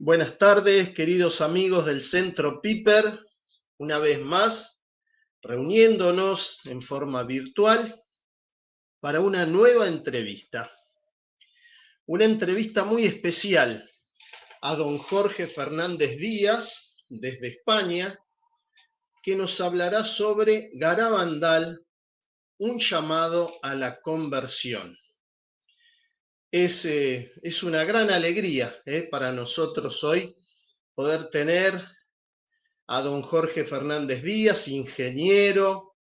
Buenas tardes, queridos amigos del Centro Piper, una vez más reuniéndonos en forma virtual para una nueva entrevista. Una entrevista muy especial a don Jorge Fernández Díaz, desde España, que nos hablará sobre Garabandal, un llamado a la conversión. Es una gran alegría para nosotros hoy poder tener a don Jorge Fernández Díaz, ingeniero,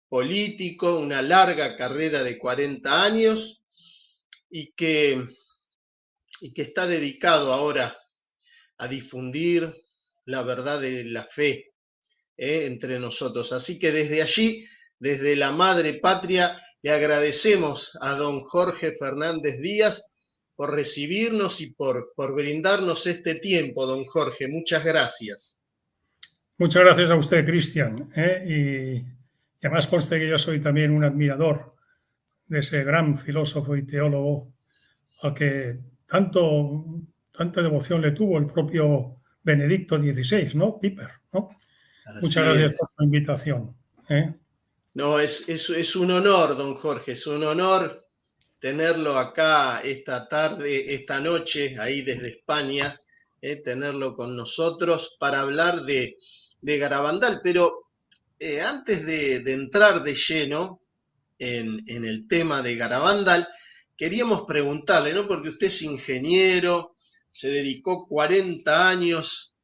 político, una larga carrera de 40 años y que está dedicado ahora a difundir la verdad de la fe entre nosotros. Así que desde allí, desde la madre patria, le agradecemos a don Jorge Fernández Díaz por recibirnos y por brindarnos este tiempo, don Jorge. Muchas gracias. Muchas gracias a usted, Cristian. Y además conste que yo soy también un admirador de ese gran filósofo y teólogo al que tanta devoción le tuvo el propio Benedicto XVI, ¿no? Piper, ¿no? Muchas gracias por su invitación. No, es un honor, don Jorge, es un honor tenerlo acá esta tarde, esta noche, ahí desde España, tenerlo con nosotros para hablar de Garabandal. Pero antes de entrar de lleno en el tema de Garabandal, queríamos preguntarle, ¿no? Porque usted es ingeniero, se dedicó 40 años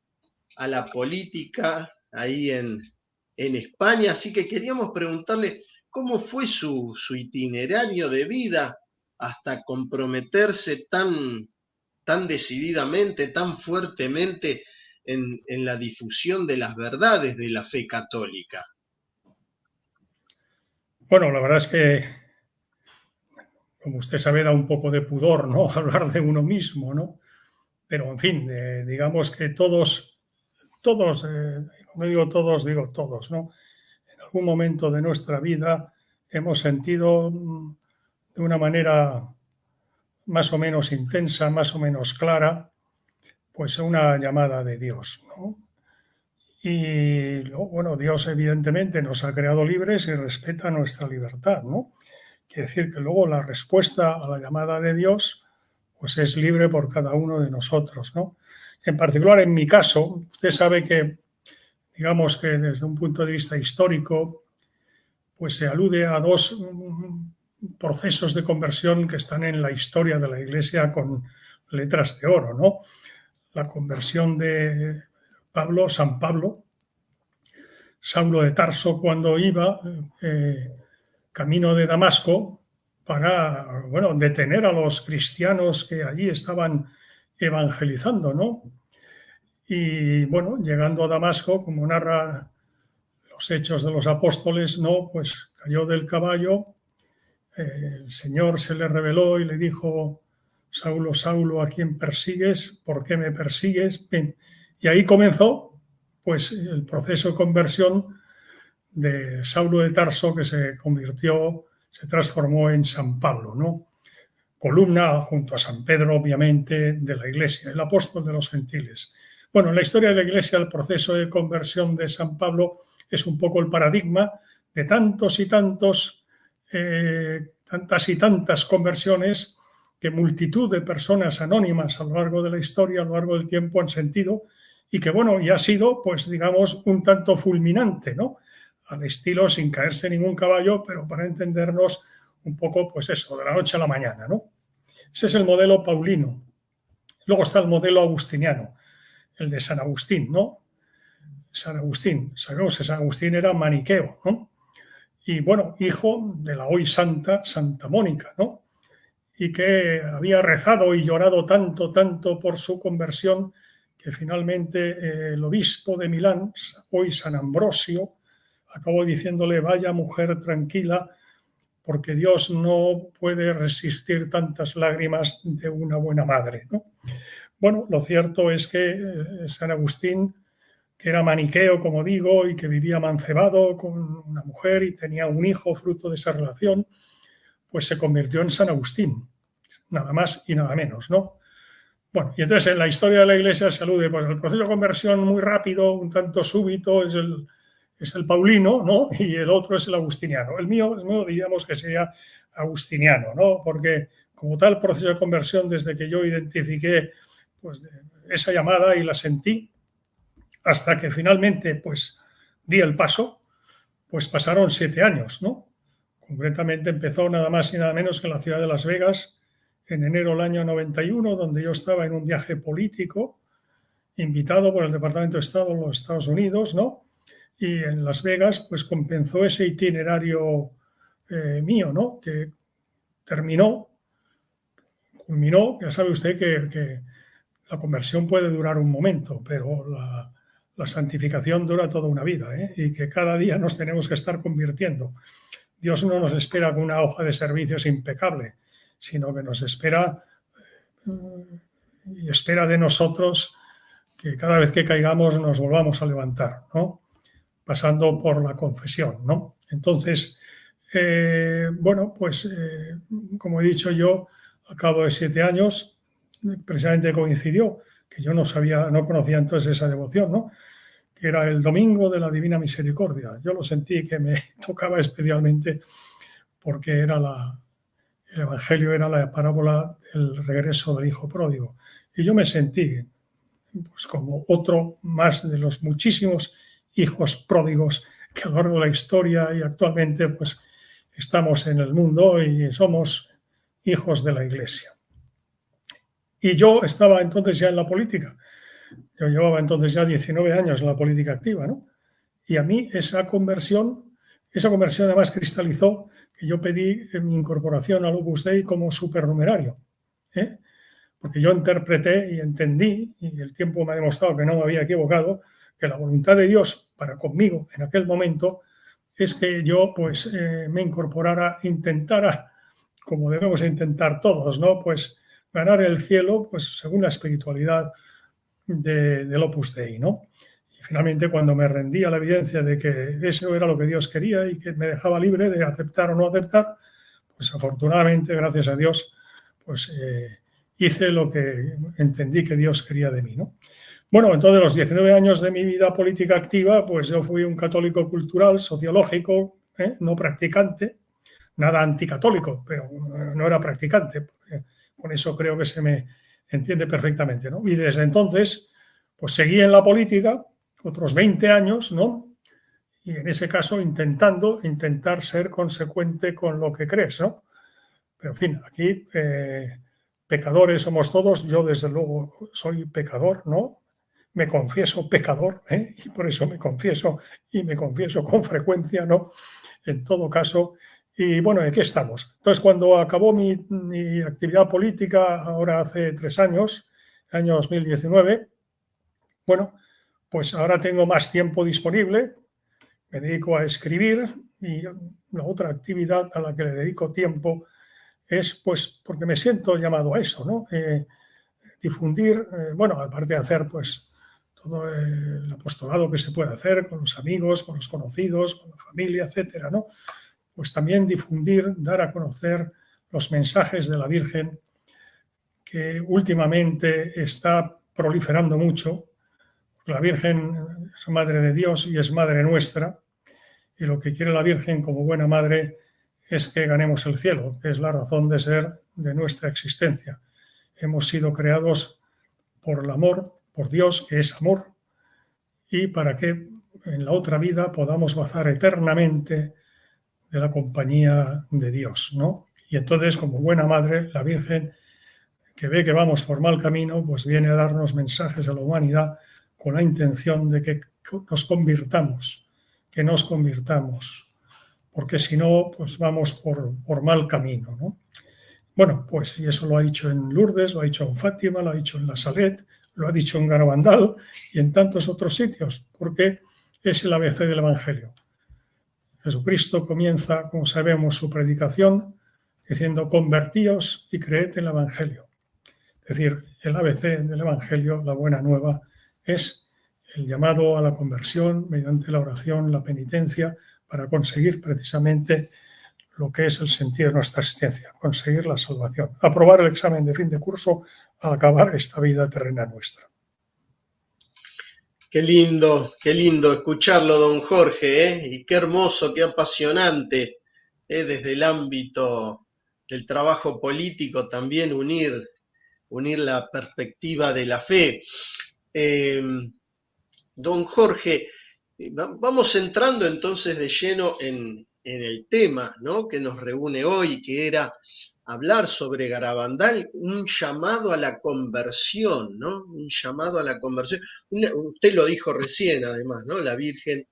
a la política ahí en España, así que queríamos preguntarle cómo fue su itinerario de vida hasta comprometerse tan decididamente, tan fuertemente en la difusión de las verdades de la fe católica. Bueno, la verdad es que, como usted sabe, da un poco de pudor, ¿no? Hablar de uno mismo, ¿no? Pero, en fin, digamos que todos, no digo todos, ¿no? En algún momento de nuestra vida hemos sentido de una manera más o menos intensa, más o menos clara, pues una llamada de Dios, ¿no? Y bueno, Dios evidentemente nos ha creado libres y respeta nuestra libertad, ¿no? Quiere decir que luego la respuesta a la llamada de Dios pues es libre por cada uno de nosotros, ¿no? En particular, en mi caso, usted sabe que, digamos que desde un punto de vista histórico, pues se alude a dos procesos de conversión que están en la historia de la Iglesia con letras de oro, ¿no? La conversión de San Pablo, Saulo de Tarso, cuando iba camino de Damasco para, bueno, detener a los cristianos que allí estaban evangelizando, ¿no? Y bueno, llegando a Damasco, como narra los Hechos de los Apóstoles, ¿no? Pues cayó del caballo, el Señor se le reveló y le dijo: Saulo, Saulo, ¿a quién persigues? ¿Por qué me persigues? Bien. Y ahí comenzó pues el proceso de conversión de Saulo de Tarso, que se transformó en San Pablo, ¿no? Columna junto a San Pedro, obviamente, de la Iglesia, el apóstol de los gentiles. Bueno, en la historia de la Iglesia el proceso de conversión de San Pablo es un poco el paradigma de tantas y tantas conversiones que multitud de personas anónimas a lo largo de la historia, a lo largo del tiempo han sentido, y que, bueno, y ha sido, pues digamos, un tanto fulminante, ¿no? Al estilo, sin caerse ningún caballo, pero para entendernos un poco, pues eso, de la noche a la mañana, ¿no? Ese es el modelo paulino. Luego está el modelo agustiniano, el de San Agustín, ¿no? San Agustín, sabemos que San Agustín era maniqueo, ¿no? Y bueno, hijo de la hoy santa Santa Mónica, ¿no? Y que había rezado y llorado tanto por su conversión que finalmente el obispo de Milán, hoy San Ambrosio, acabó diciéndole: vaya mujer tranquila, porque Dios no puede resistir tantas lágrimas de una buena madre, ¿no? Bueno, lo cierto es que San Agustín, que era maniqueo, como digo, y que vivía mancebado con una mujer y tenía un hijo fruto de esa relación, pues se convirtió en San Agustín, nada más y nada menos, ¿no? Bueno, y entonces en la historia de la Iglesia se alude pues al proceso de conversión muy rápido, un tanto súbito, es el paulino, ¿no? Y el otro es el agustiniano. El mío diríamos que sería agustiniano, ¿no? Porque como tal proceso de conversión, desde que yo identifiqué pues, esa llamada y la sentí, hasta que finalmente pues di el paso, pues pasaron 7 años, ¿no? Concretamente empezó nada más y nada menos que en la ciudad de Las Vegas, en enero del año 91, donde yo estaba en un viaje político, invitado por el Departamento de Estado de los Estados Unidos, ¿no? Y en Las Vegas, pues comenzó ese itinerario mío, ¿no? Que culminó, ya sabe usted que la conversión puede durar un momento, pero la santificación dura toda una vida, ¿eh? Y que cada día nos tenemos que estar convirtiendo. Dios no nos espera con una hoja de servicios impecable, sino que nos espera y espera de nosotros que cada vez que caigamos nos volvamos a levantar, ¿no? Pasando por la confesión, ¿no? Entonces, bueno, pues como he dicho yo, al cabo de 7 años, precisamente coincidió que yo no conocía entonces esa devoción, ¿no? Que era el Domingo de la Divina Misericordia. Yo lo sentí que me tocaba especialmente porque el Evangelio era la parábola del regreso del Hijo Pródigo. Y yo me sentí pues, como otro más de los muchísimos hijos pródigos que a lo largo de la historia y actualmente pues estamos en el mundo y somos hijos de la Iglesia. Y yo estaba entonces ya en la política. Yo llevaba entonces ya 19 años en la política activa, ¿no? Y a mí esa conversión además cristalizó que yo pedí mi incorporación al Opus Dei como supernumerario, ¿eh? Porque yo interpreté y entendí, y el tiempo me ha demostrado que no me había equivocado, que la voluntad de Dios para conmigo en aquel momento es que yo pues me incorporara, intentara, como debemos intentar todos, ¿no? Pues ganar el cielo pues según la espiritualidad del Opus Dei, ¿no? Y finalmente cuando me rendí a la evidencia de que eso era lo que Dios quería y que me dejaba libre de aceptar o no aceptar, pues afortunadamente, gracias a Dios, pues hice lo que entendí que Dios quería de mí, ¿no? Bueno, entonces los 19 años de mi vida política activa, pues yo fui un católico cultural, sociológico, no practicante, nada anticatólico, pero no era practicante. Con eso creo que se me entiende perfectamente, ¿no? Y desde entonces, pues seguí en la política otros 20 años, ¿no? Y en ese caso intentar ser consecuente con lo que crees, ¿no? Pero en fin, aquí pecadores somos todos, yo desde luego soy pecador, ¿no? Me confieso pecador, ¿eh? Y por eso me confieso con frecuencia, ¿no? En todo caso, y bueno, ¿en qué estamos? Entonces, cuando acabó mi actividad política, ahora hace 3 años, año 2019, bueno, pues ahora tengo más tiempo disponible, me dedico a escribir y la otra actividad a la que le dedico tiempo es pues porque me siento llamado a eso, ¿no? Difundir, bueno, aparte de hacer pues todo el apostolado que se puede hacer con los amigos, con los conocidos, con la familia, etcétera, ¿no? Pues también difundir, dar a conocer los mensajes de la Virgen que últimamente está proliferando mucho. La Virgen es Madre de Dios y es Madre nuestra, y lo que quiere la Virgen como buena madre es que ganemos el cielo, que es la razón de ser de nuestra existencia. Hemos sido creados por el amor, por Dios, que es amor, y para que en la otra vida podamos gozar eternamente de la compañía de Dios, ¿no? Y entonces, como buena madre, la Virgen, que ve que vamos por mal camino, pues viene a darnos mensajes a la humanidad con la intención de que nos convirtamos, porque si no, pues vamos por mal camino, ¿no? Bueno, pues y eso lo ha dicho en Lourdes, lo ha dicho en Fátima, lo ha dicho en La Salet, lo ha dicho en Garabandal y en tantos otros sitios, porque es el ABC del Evangelio. Jesucristo comienza, como sabemos, su predicación diciendo: convertíos y creed en el Evangelio. Es decir, el ABC del Evangelio, la buena nueva, es el llamado a la conversión mediante la oración, la penitencia, para conseguir precisamente lo que es el sentido de nuestra existencia, conseguir la salvación, aprobar el examen de fin de curso al acabar esta vida terrena nuestra. Qué lindo escucharlo, don Jorge, ¿eh? Y qué hermoso, qué apasionante, desde el ámbito del trabajo político también unir la perspectiva de la fe. Don Jorge, vamos entrando entonces de lleno en el tema, ¿no?, que nos reúne hoy, que era hablar sobre Garabandal, un llamado a la conversión, ¿no? Un llamado a la conversión. Usted lo dijo recién, además, ¿no? La Virgen,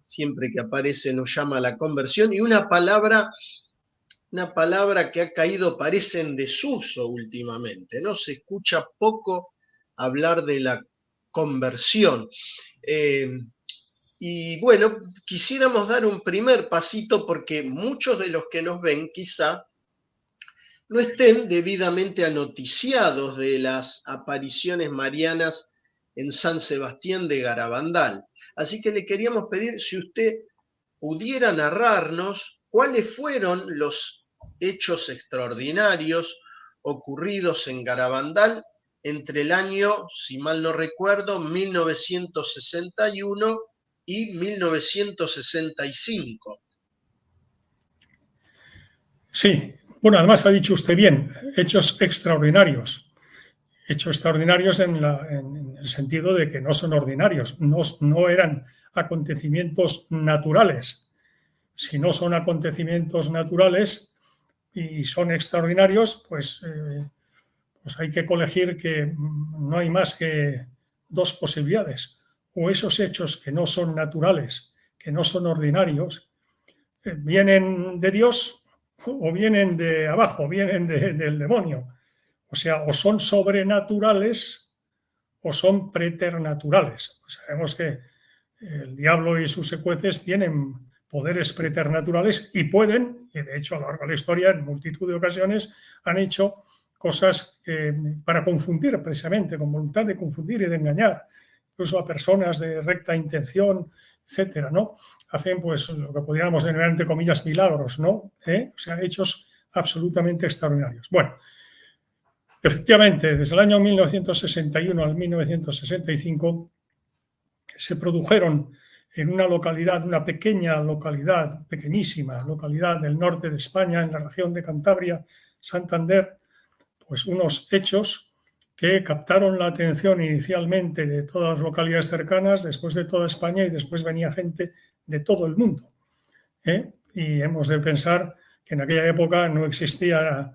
siempre que aparece, nos llama a la conversión, y una palabra que ha caído, parece, en desuso últimamente, ¿no? Se escucha poco hablar de la conversión. Y bueno, quisiéramos dar un primer pasito porque muchos de los que nos ven quizá no estén debidamente anoticiados de las apariciones marianas en San Sebastián de Garabandal. Así que le queríamos pedir si usted pudiera narrarnos cuáles fueron los hechos extraordinarios ocurridos en Garabandal entre el año, si mal no recuerdo, 1961 y 1965. Sí, bueno, además ha dicho usted bien, hechos extraordinarios. Hechos extraordinarios en el sentido de que no son ordinarios, no eran acontecimientos naturales. Si no son acontecimientos naturales y son extraordinarios, pues hay que colegir que no hay más que dos posibilidades. O esos hechos que no son naturales, que no son ordinarios, vienen de Dios o vienen de abajo, vienen del demonio. O sea, o son sobrenaturales o son preternaturales. Sabemos que el diablo y sus secuaces tienen poderes preternaturales y pueden, y de hecho a lo largo de la historia en multitud de ocasiones han hecho cosas para confundir, precisamente, con voluntad de confundir y de engañar, incluso a personas de recta intención, etcétera, ¿no? Hacen pues lo que podríamos denominar entre comillas milagros, ¿no? O sea, hechos absolutamente extraordinarios. Bueno, efectivamente, desde el año 1961 al 1965 se produjeron en una localidad, una pequeña localidad, pequeñísima localidad del norte de España, en la región de Cantabria, Santander, pues unos hechos que captaron la atención inicialmente de todas las localidades cercanas, después de toda España, y después venía gente de todo el mundo. Y hemos de pensar que en aquella época no existía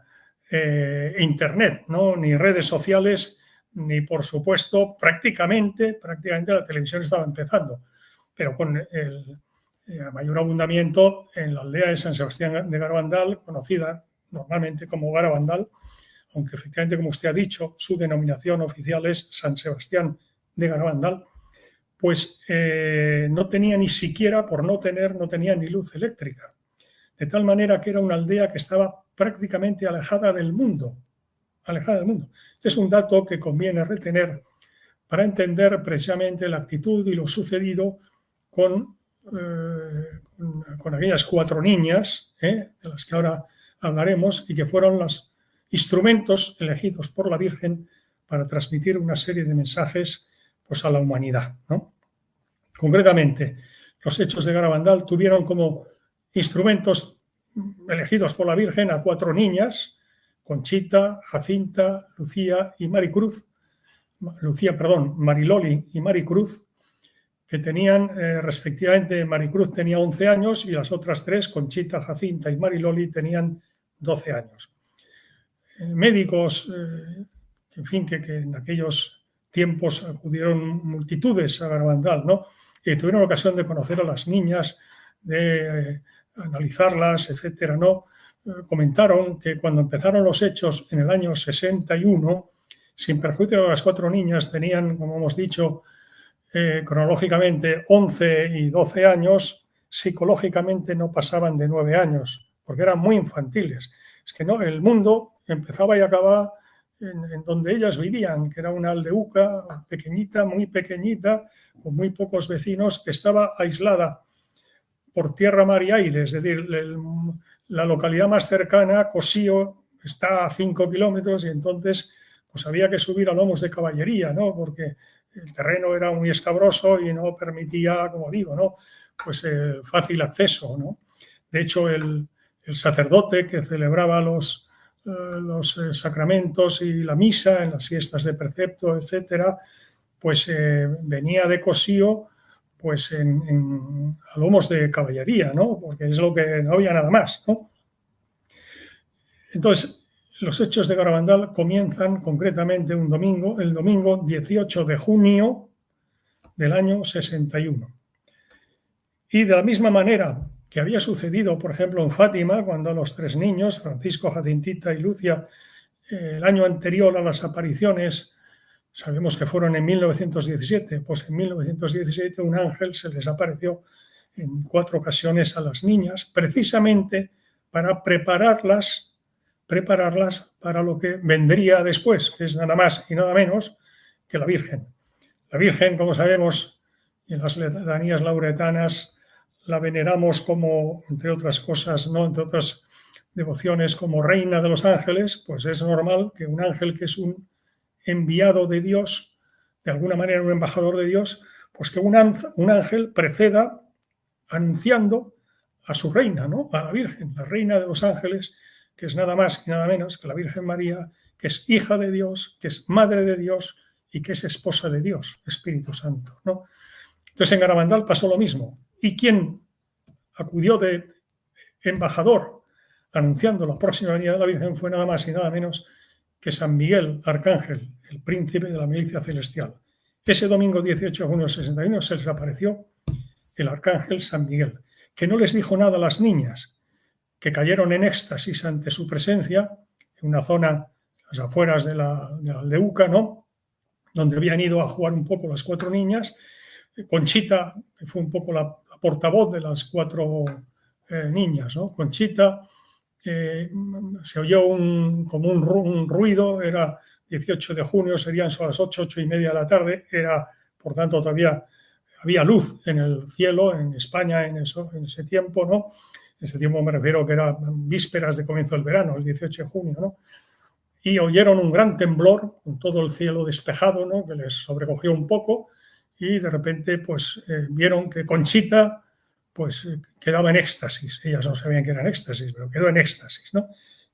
Internet, ¿no?, ni redes sociales, ni por supuesto prácticamente la televisión estaba empezando, pero con el mayor abundamiento en la aldea de San Sebastián de Garabandal, conocida normalmente como Garabandal, aunque efectivamente, como usted ha dicho, su denominación oficial es San Sebastián de Garabandal, pues no tenía ni siquiera, no tenía ni luz eléctrica. De tal manera que era una aldea que estaba prácticamente alejada del mundo. Este es un dato que conviene retener para entender precisamente la actitud y lo sucedido con aquellas 4 niñas, de las que ahora hablaremos, y que fueron los instrumentos elegidos por la Virgen para transmitir una serie de mensajes pues, a la humanidad, ¿no? Concretamente, los hechos de Garabandal tuvieron como instrumentos elegidos por la Virgen a 4 niñas, Conchita, Jacinta, Mariloli y Maricruz, que tenían respectivamente, Maricruz tenía 11 años y las otras 3, Conchita, Jacinta y Mariloli, tenían 12 años. Médicos, en fin, que en aquellos tiempos acudieron multitudes a Garabandal, ¿no? Y tuvieron ocasión de conocer a las niñas, de analizarlas, etcétera, ¿no? Comentaron que cuando empezaron los hechos en el año 61, sin perjuicio de las 4 niñas, tenían, como hemos dicho, cronológicamente 11 y 12 años, psicológicamente no pasaban de 9 años, porque eran muy infantiles. Es que no, el mundo empezaba y acababa en donde ellas vivían, que era una aldeuca pequeñita, muy pequeñita, con muy pocos vecinos, que estaba aislada por tierra, mar y aire, es decir, la localidad más cercana, Cosío, está a 5 kilómetros y entonces pues había que subir a lomos de caballería, ¿no? Porque el terreno era muy escabroso y no permitía, como digo, ¿no? Pues fácil acceso, ¿no? De hecho, el sacerdote que celebraba los sacramentos y la misa en las fiestas de precepto, etcétera, pues venía de Cosío pues a lomos de caballería, ¿no? Porque es lo que no había nada más, ¿no? Entonces, los hechos de Garabandal comienzan concretamente un domingo, el domingo 18 de junio del año 61. Y de la misma manera que había sucedido, por ejemplo, en Fátima, cuando los 3 niños, Francisco, Jacintita y Lucia, el año anterior a las apariciones, sabemos que fueron en 1917, pues en 1917 un ángel se les apareció en 4 ocasiones a las niñas, precisamente para prepararlas para lo que vendría después, que es nada más y nada menos que la Virgen. La Virgen, como sabemos, en las letanías lauretanas la veneramos como, entre otras cosas, ¿no? Entre otras devociones, como reina de los ángeles, pues es normal que un ángel que es un enviado de Dios, de alguna manera un embajador de Dios, pues que un ángel preceda anunciando a su reina, ¿no? A la Virgen, la reina de los ángeles, que es nada más y nada menos que la Virgen María, que es hija de Dios, que es madre de Dios y que es esposa de Dios, Espíritu Santo, ¿no? Entonces en Garabandal pasó lo mismo. ¿Y quién acudió de embajador anunciando la próxima venida de la Virgen? Fue nada más y nada menos que San Miguel Arcángel, el príncipe de la milicia celestial. Ese domingo 18 de junio del 61 se les apareció el Arcángel San Miguel, que no les dijo nada a las niñas, que cayeron en éxtasis ante su presencia en una zona, las afueras de la Aldeuca, ¿no? Donde habían ido a jugar un poco las 4 niñas. Conchita, que fue un poco la portavoz de las 4 niñas, ¿no? Conchita, se oyó como un ruido, era 18 de junio, serían a las 8, 8 y media de la tarde, era, por tanto, todavía había luz en el cielo, en España en ese tiempo, ¿no? En ese tiempo me refiero que era vísperas de comienzo del verano, el 18 de junio, ¿no? Y oyeron un gran temblor con todo el cielo despejado, ¿no? Que les sobrecogió un poco y de repente pues vieron que Conchita pues quedaba en éxtasis. Ellas no sabían que era en éxtasis, pero quedó en éxtasis, ¿no?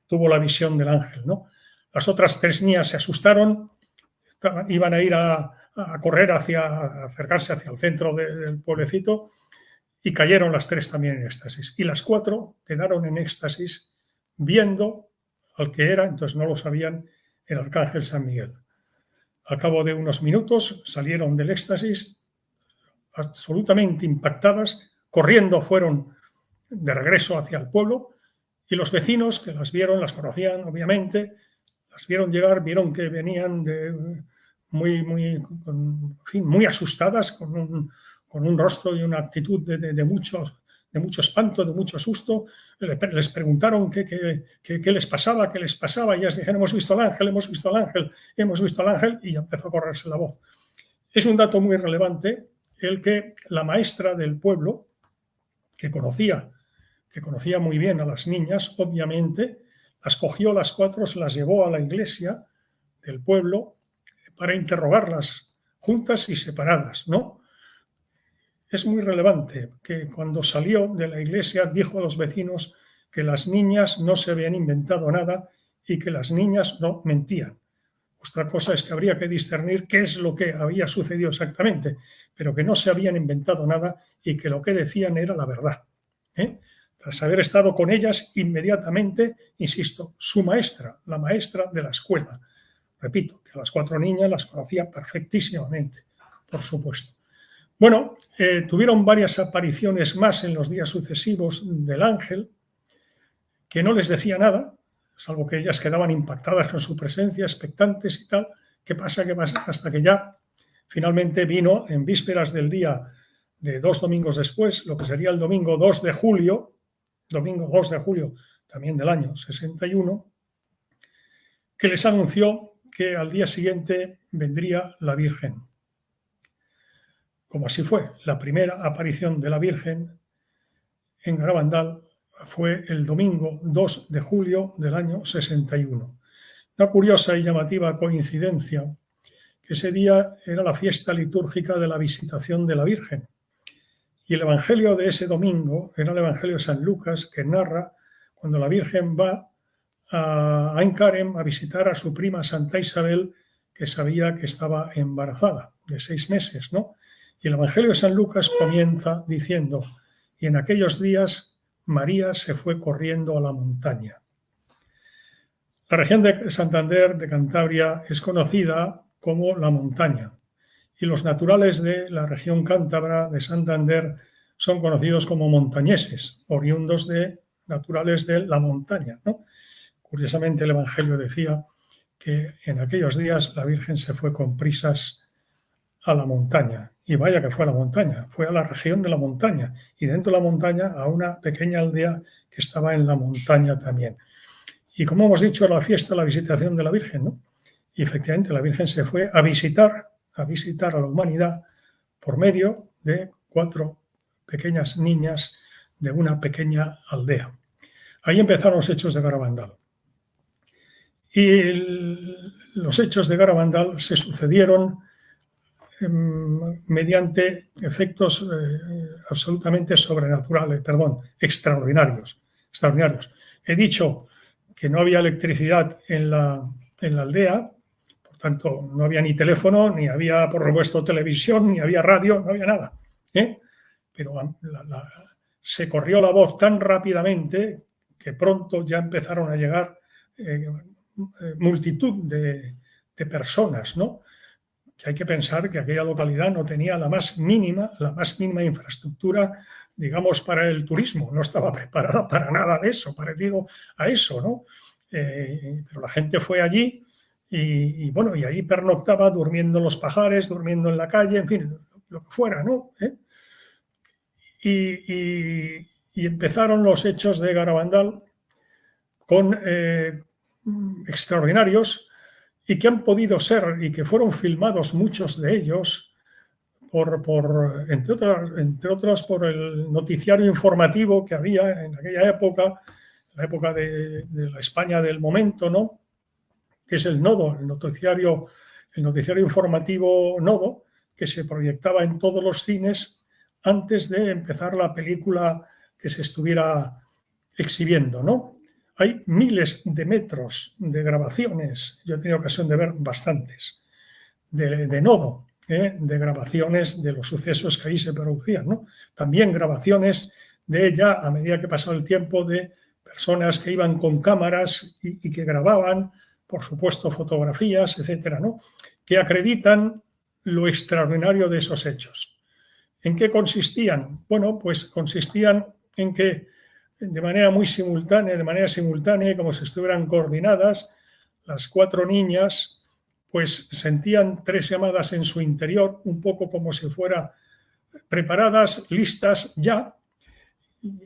Tuvo la visión del ángel, ¿no? Las otras 3 niñas se asustaron, iban a ir a correr a acercarse hacia el centro del pueblecito y cayeron las 3 también en éxtasis. Y las 4 quedaron en éxtasis viendo al que era, entonces no lo sabían, el Arcángel San Miguel. Al cabo de unos minutos salieron del éxtasis absolutamente impactadas, corriendo fueron de regreso hacia el pueblo y los vecinos que las vieron, las conocían obviamente, las vieron llegar, vieron que venían muy asustadas, con un rostro y una actitud de mucho espanto, de mucho susto. Les preguntaron qué les pasaba, y ellas dijeron: hemos visto al ángel, hemos visto al ángel, hemos visto al ángel, y empezó a correrse la voz. Es un dato muy relevante el que la maestra del pueblo, que conocía muy bien a las niñas, obviamente, las cogió las 4, se las llevó a la iglesia del pueblo para interrogarlas juntas y separadas, ¿no? Es muy relevante que cuando salió de la iglesia dijo a los vecinos que las niñas no se habían inventado nada y que las niñas no mentían. Otra cosa es que habría que discernir qué es lo que había sucedido exactamente, pero que no se habían inventado nada y que lo que decían era la verdad. Tras haber estado con ellas inmediatamente, insisto, su maestra, la maestra de la escuela. Repito, que a las 4 niñas las conocía perfectísimamente, por supuesto. Bueno, tuvieron varias apariciones más en los días sucesivos del ángel, que no les decía nada, salvo que ellas quedaban impactadas con su presencia, expectantes y tal. ¿Qué pasa? Hasta que ya finalmente vino en vísperas del día de 2 domingos después, lo que sería el domingo 2 de julio, también del año 61, que les anunció que al día siguiente vendría la Virgen. Como así fue, la primera aparición de la Virgen en Garabandal fue el domingo 2 de julio del año 61. Una curiosa y llamativa coincidencia, que ese día era la fiesta litúrgica de la Visitación de la Virgen. Y el evangelio de ese domingo era el evangelio de San Lucas, que narra cuando la Virgen va a Ain Karem a visitar a su prima Santa Isabel, que sabía que estaba embarazada de 6 meses, ¿no? Y el evangelio de San Lucas comienza diciendo: y en aquellos días María se fue corriendo a la montaña. La región de Santander, de Cantabria, es conocida como la montaña, y los naturales de la región cántabra de Santander son conocidos como montañeses, oriundos de naturales de la montaña, ¿no? Curiosamente, el Evangelio decía que en aquellos días la Virgen se fue con prisas a la montaña, y vaya que fue a la montaña, fue a la región de la montaña, y dentro de la montaña a una pequeña aldea que estaba en la montaña también. Y como hemos dicho, era la fiesta, la visitación de la Virgen, ¿no? Y efectivamente la Virgen se fue a visitar a la humanidad por medio de 4 pequeñas niñas de una pequeña aldea. Ahí empezaron los hechos de Garabandal. Y los hechos de Garabandal se sucedieron mediante efectos absolutamente sobrenaturales, extraordinarios. He dicho que no había electricidad en la aldea, por tanto no había ni teléfono, ni había por supuesto televisión, ni había radio, no había nada. Pero se corrió la voz tan rápidamente que pronto ya empezaron a llegar multitud de personas, ¿no? Que hay que pensar que aquella localidad no tenía la más mínima infraestructura, digamos, para el turismo. No estaba preparada para nada de eso, parecido a eso, ¿no? Pero la gente fue allí y bueno, y ahí pernoctaba durmiendo en los pajares, durmiendo en la calle, en fin, lo que fuera, ¿no? Y empezaron los hechos de Garabandal con extraordinarios, y que han podido ser y que fueron filmados muchos de ellos entre otros por el noticiario informativo que había en aquella época, la época de la España del momento, ¿no? Que es el Nodo, el noticiario informativo Nodo, que se proyectaba en todos los cines antes de empezar la película que se estuviera exhibiendo, ¿no? Hay miles de metros de grabaciones, yo he tenido ocasión de ver bastantes, de Nodo, de grabaciones de los sucesos que ahí se producían, ¿no? También grabaciones de ella, a medida que pasaba el tiempo, de personas que iban con cámaras y que grababan, por supuesto, fotografías, etcétera, ¿no? Que acreditan lo extraordinario de esos hechos. ¿En qué consistían? Bueno, pues consistían en que de manera simultánea, como si estuvieran coordinadas, las 4 niñas pues sentían 3 llamadas en su interior, un poco como si fueran preparadas, listas ya.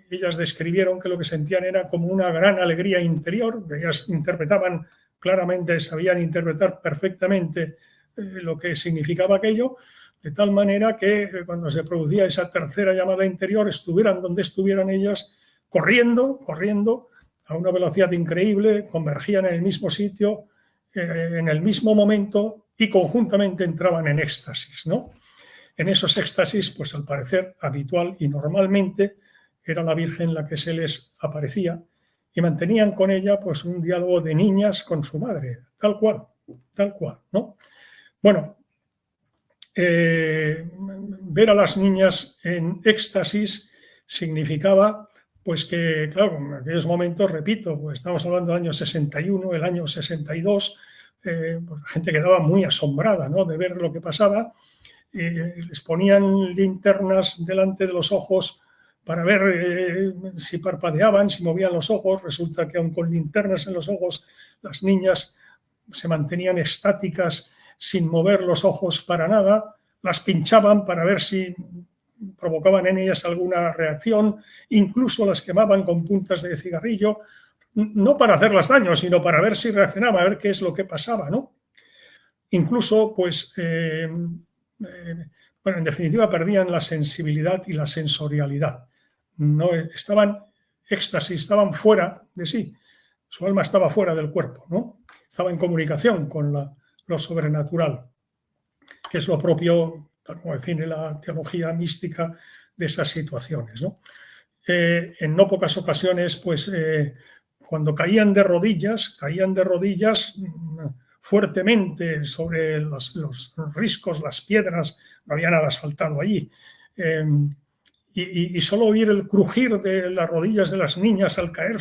Ellas describieron que lo que sentían era como una gran alegría interior. Ellas interpretaban claramente, sabían interpretar perfectamente lo que significaba aquello, de tal manera que cuando se producía esa tercera llamada interior, estuvieran donde estuvieran ellas, corriendo a una velocidad increíble, convergían en el mismo sitio, en el mismo momento, y conjuntamente entraban en éxtasis, ¿no? En esos éxtasis, pues al parecer habitual y normalmente, era la Virgen la que se les aparecía, y mantenían con ella pues un diálogo de niñas con su madre, tal cual, ¿no? Bueno, ver a las niñas en éxtasis significaba pues que, claro, en aquellos momentos, repito, pues estamos hablando del año 61, el año 62, pues la gente quedaba muy asombrada, ¿no?, de ver lo que pasaba. Les ponían linternas delante de los ojos para ver si parpadeaban, si movían los ojos. Resulta que aun con linternas en los ojos, las niñas se mantenían estáticas sin mover los ojos para nada. Las pinchaban para ver si provocaban en ellas alguna reacción, incluso las quemaban con puntas de cigarrillo, no para hacerlas daño, sino para ver si reaccionaba, a ver qué es lo que pasaba, ¿no? Incluso, pues, bueno, en definitiva, perdían la sensibilidad y la sensorialidad. No estaban éxtasis, estaban fuera de sí. Su alma estaba fuera del cuerpo, ¿no? Estaba en comunicación con lo sobrenatural, que es lo propio, como define la teología mística, de esas situaciones, ¿no? En no pocas ocasiones, pues, cuando caían de rodillas fuertemente sobre los riscos, las piedras, no había nada asfaltado allí, y solo oír el crujir de las rodillas de las niñas al caer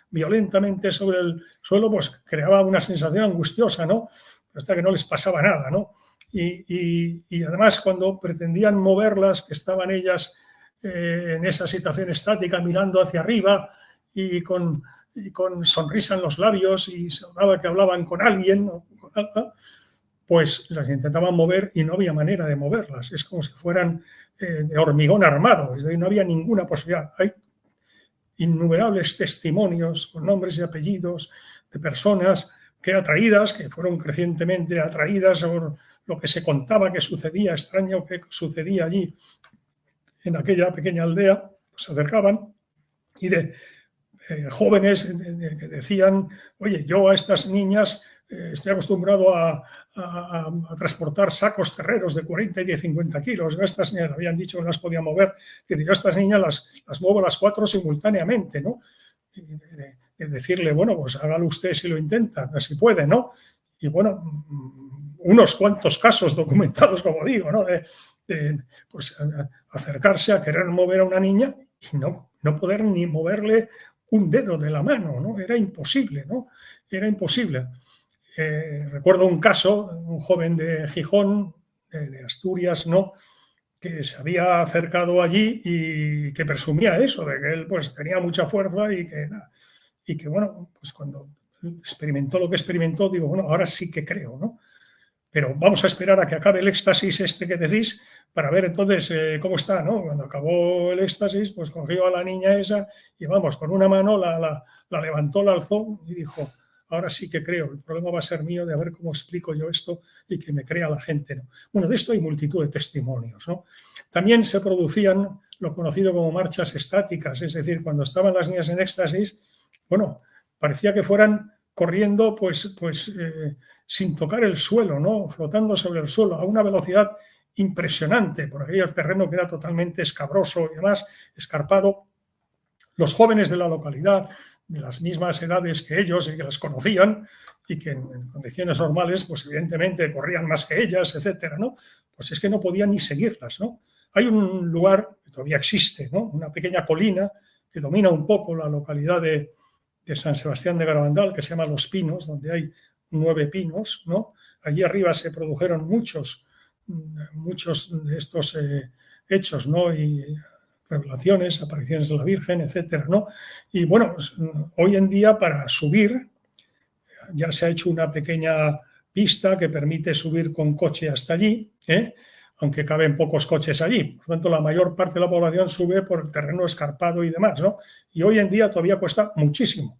violentamente sobre el suelo, pues creaba una sensación angustiosa, ¿no? Hasta que no les pasaba nada, ¿no? Y además, cuando pretendían moverlas, que estaban ellas en esa situación estática, mirando hacia arriba y con sonrisa en los labios, y se notaba que hablaban con alguien, pues las intentaban mover y no había manera de moverlas. Es como si fueran de hormigón armado, es decir, no había ninguna posibilidad. Hay innumerables testimonios con nombres y apellidos de personas que fueron crecientemente atraídas por lo que se contaba que sucedía, extraño que sucedía allí en aquella pequeña aldea, pues se acercaban, y de jóvenes que decían: oye, yo a estas niñas estoy acostumbrado a transportar sacos terreros de 40 y de 50 kilos. A estas niñas habían dicho que no las podía mover. Y yo a estas niñas las muevo las 4 simultáneamente, ¿no? Y decirle, bueno, pues hágalo usted si lo intenta, si puede, ¿no? Y bueno, unos cuantos casos documentados, como digo, ¿no? Pues acercarse a querer mover a una niña y no poder ni moverle un dedo de la mano, ¿no? Era imposible, ¿no? Era imposible. Recuerdo un caso, un joven de Gijón, de Asturias, ¿no?, que se había acercado allí y que presumía eso, de que él pues tenía mucha fuerza y que bueno, pues cuando experimentó lo que experimentó, digo, bueno, ahora sí que creo, ¿no? Pero vamos a esperar a que acabe el éxtasis este que decís para ver entonces cómo está, ¿no? Cuando acabó el éxtasis, pues cogió a la niña esa y vamos, con una mano la levantó, la alzó y dijo: ahora sí que creo, el problema va a ser mío de a ver cómo explico yo esto y que me crea la gente, ¿no? Bueno, de esto hay multitud de testimonios, ¿no? También se producían lo conocido como marchas estáticas, es decir, cuando estaban las niñas en éxtasis, bueno, parecía que fueran corriendo sin tocar el suelo, ¿no? Flotando sobre el suelo a una velocidad impresionante, por aquel terreno que era totalmente escabroso y demás, escarpado. Los jóvenes de la localidad, de las mismas edades que ellos y que las conocían y que en condiciones normales, pues evidentemente corrían más que ellas, etcétera, ¿no? Pues es que no podían ni seguirlas, ¿no? Hay un lugar que todavía existe, ¿no? Una pequeña colina que domina un poco la localidad de San Sebastián de Garabandal, que se llama Los Pinos, donde hay 9 pinos, ¿no? Allí arriba se produjeron muchos de estos hechos, ¿no? Y revelaciones, apariciones de la Virgen, etcétera, ¿no? Y bueno, hoy en día para subir ya se ha hecho una pequeña pista que permite subir con coche hasta allí, aunque caben pocos coches allí. Por lo tanto, la mayor parte de la población sube por el terreno escarpado y demás, ¿no? Y hoy en día todavía cuesta muchísimo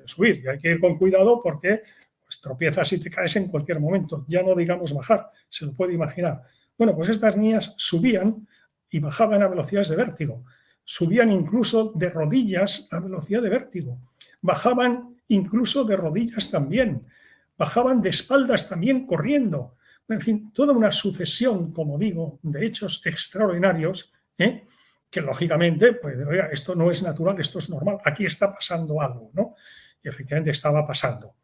subir, y hay que ir con cuidado porque pues, tropiezas y te caes en cualquier momento. Ya no digamos bajar, se lo puede imaginar. Bueno, pues estas niñas subían y bajaban a velocidades de vértigo. Subían incluso de rodillas a velocidad de vértigo. Bajaban incluso de rodillas también. Bajaban de espaldas también corriendo. En fin, toda una sucesión, como digo, de hechos extraordinarios, que lógicamente, pues, oiga, esto no es natural, esto es normal, aquí está pasando algo, ¿no? Y efectivamente estaba pasando.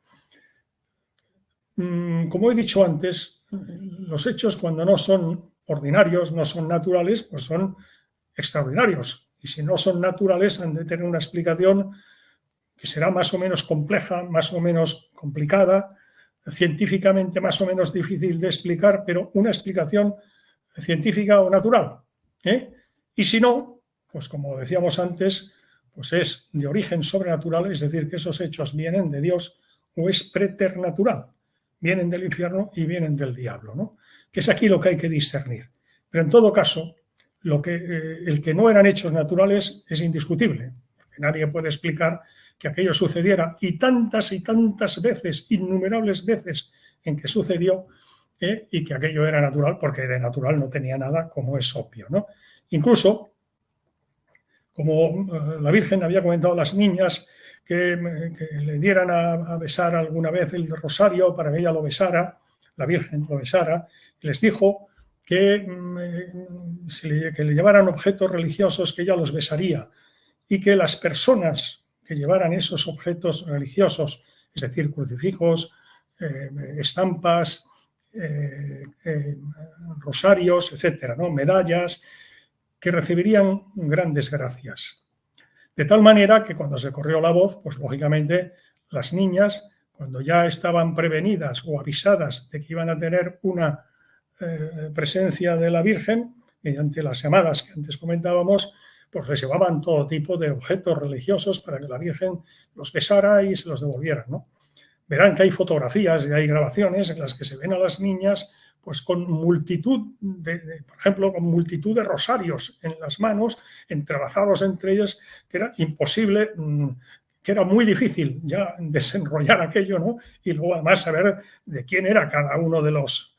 Como he dicho antes, los hechos cuando no son ordinarios, no son naturales, pues son extraordinarios. Y si no son naturales, han de tener una explicación que será más o menos compleja, más o menos complicada, científicamente más o menos difícil de explicar, pero una explicación científica o natural. Y si no, pues como decíamos antes, pues es de origen sobrenatural, es decir, que esos hechos vienen de Dios o es preternatural. Vienen del infierno y vienen del diablo, ¿no? Que es aquí lo que hay que discernir. Pero en todo caso, el que no eran hechos naturales es indiscutible. Nadie puede explicar que aquello sucediera y tantas veces, innumerables veces en que sucedió, y que aquello era natural, porque de natural no tenía nada, como es obvio, ¿no? Incluso, como la Virgen había comentado a las niñas que le dieran a besar alguna vez el rosario para que ella lo besara, la Virgen lo besara, y les dijo que le llevaran objetos religiosos que ella los besaría y que las personas que llevaran esos objetos religiosos, es decir, crucifijos, estampas, rosarios, etcétera, ¿no? Medallas, que recibirían grandes gracias. De tal manera que cuando se corrió la voz, pues lógicamente las niñas, cuando ya estaban prevenidas o avisadas de que iban a tener una presencia de la Virgen, mediante las llamadas que antes comentábamos, pues les llevaban todo tipo de objetos religiosos para que la Virgen los besara y se los devolviera, ¿no? Verán que hay fotografías y hay grabaciones en las que se ven a las niñas pues con multitud por ejemplo, con multitud de rosarios en las manos, entrelazados entre ellos, que era imposible, que era muy difícil ya desenrollar aquello, ¿no? Y luego además saber de quién era cada uno de los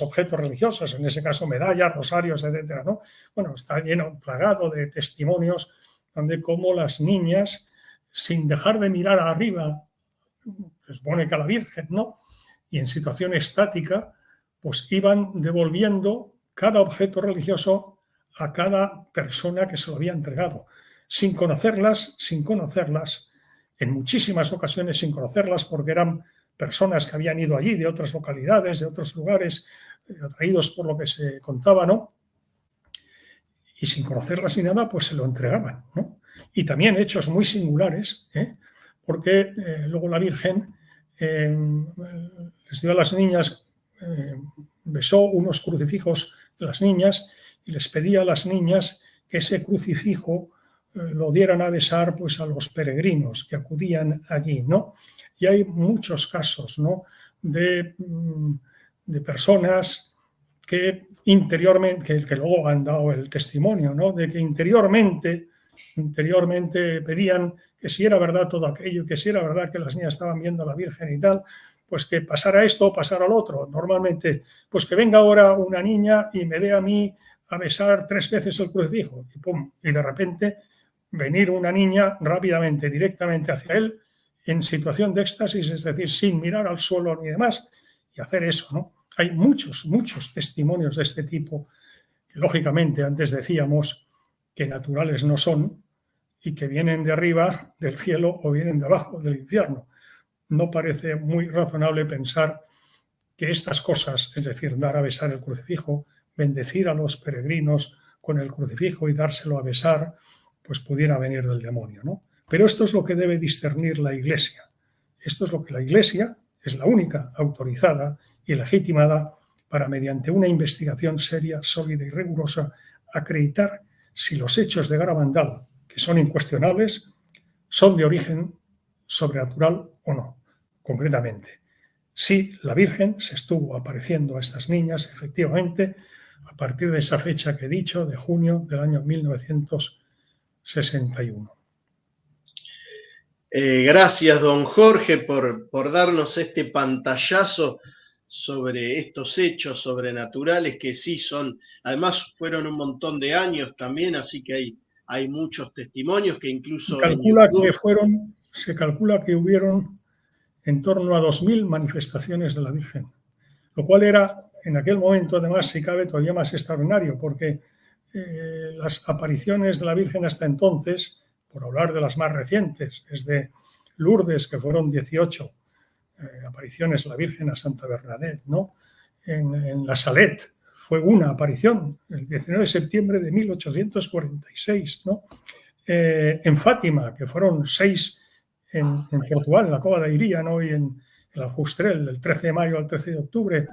objetos religiosos, en ese caso medallas, rosarios, etcétera, ¿no? Bueno, está lleno, plagado de testimonios donde como las niñas, sin dejar de mirar arriba, se supone que a la Virgen, ¿no? Y en situación estática, pues iban devolviendo cada objeto religioso a cada persona que se lo había entregado, sin conocerlas, en muchísimas ocasiones sin conocerlas, porque eran personas que habían ido allí de otras localidades, de otros lugares, atraídos por lo que se contaba, ¿no? Y sin conocerlas ni nada, pues se lo entregaban, ¿no? Y también hechos muy singulares, porque luego la Virgen les dio a las niñas, besó unos crucifijos de las niñas y les pedía a las niñas que ese crucifijo lo dieran a besar pues a los peregrinos que acudían allí, ¿no? Y hay muchos casos, ¿no? de personas que interiormente, que luego han dado el testimonio, ¿no? De que interiormente pedían que si era verdad todo aquello, que si era verdad que las niñas estaban viendo a la Virgen y tal, pues que pasara esto o pasara lo otro. Normalmente, pues que venga ahora una niña y me dé a mí a besar 3 veces el crucifijo, y pum, y de repente venir una niña rápidamente, directamente hacia él, en situación de éxtasis, es decir, sin mirar al suelo ni demás, y hacer eso, ¿no? Hay muchos testimonios de este tipo, que lógicamente antes decíamos que naturales no son y que vienen de arriba del cielo o vienen de abajo del infierno. No parece muy razonable pensar que estas cosas, es decir, dar a besar el crucifijo, bendecir a los peregrinos con el crucifijo y dárselo a besar, pues pudiera venir del demonio, ¿no? Pero esto es lo que debe discernir la Iglesia. Esto es lo que la Iglesia es la única autorizada y legitimada para, mediante una investigación seria, sólida y rigurosa, acreditar si los hechos de Garabandal, que son incuestionables, son de origen sobrenatural o no. Concretamente, si la Virgen se estuvo apareciendo a estas niñas, efectivamente, a partir de esa fecha que he dicho, de junio del año 1961. Gracias, don Jorge, por darnos este pantallazo sobre estos hechos sobrenaturales que sí son, además fueron un montón de años también, así que hay muchos testimonios que incluso en YouTube... Se calcula que hubieron en torno a 2.000 manifestaciones de la Virgen, lo cual era en aquel momento, además, si cabe, todavía más extraordinario, porque las apariciones de la Virgen hasta entonces, por hablar de las más recientes, desde Lourdes, que fueron 18 apariciones de la Virgen a Santa Bernadette, ¿no? En la Salette fue una aparición, el 19 de septiembre de 1846, ¿no? En Fátima, que fueron 6 en Portugal, en la Cova de Iría, ¿no? Y en el Aljustrel, del 13 de mayo al 13 de octubre,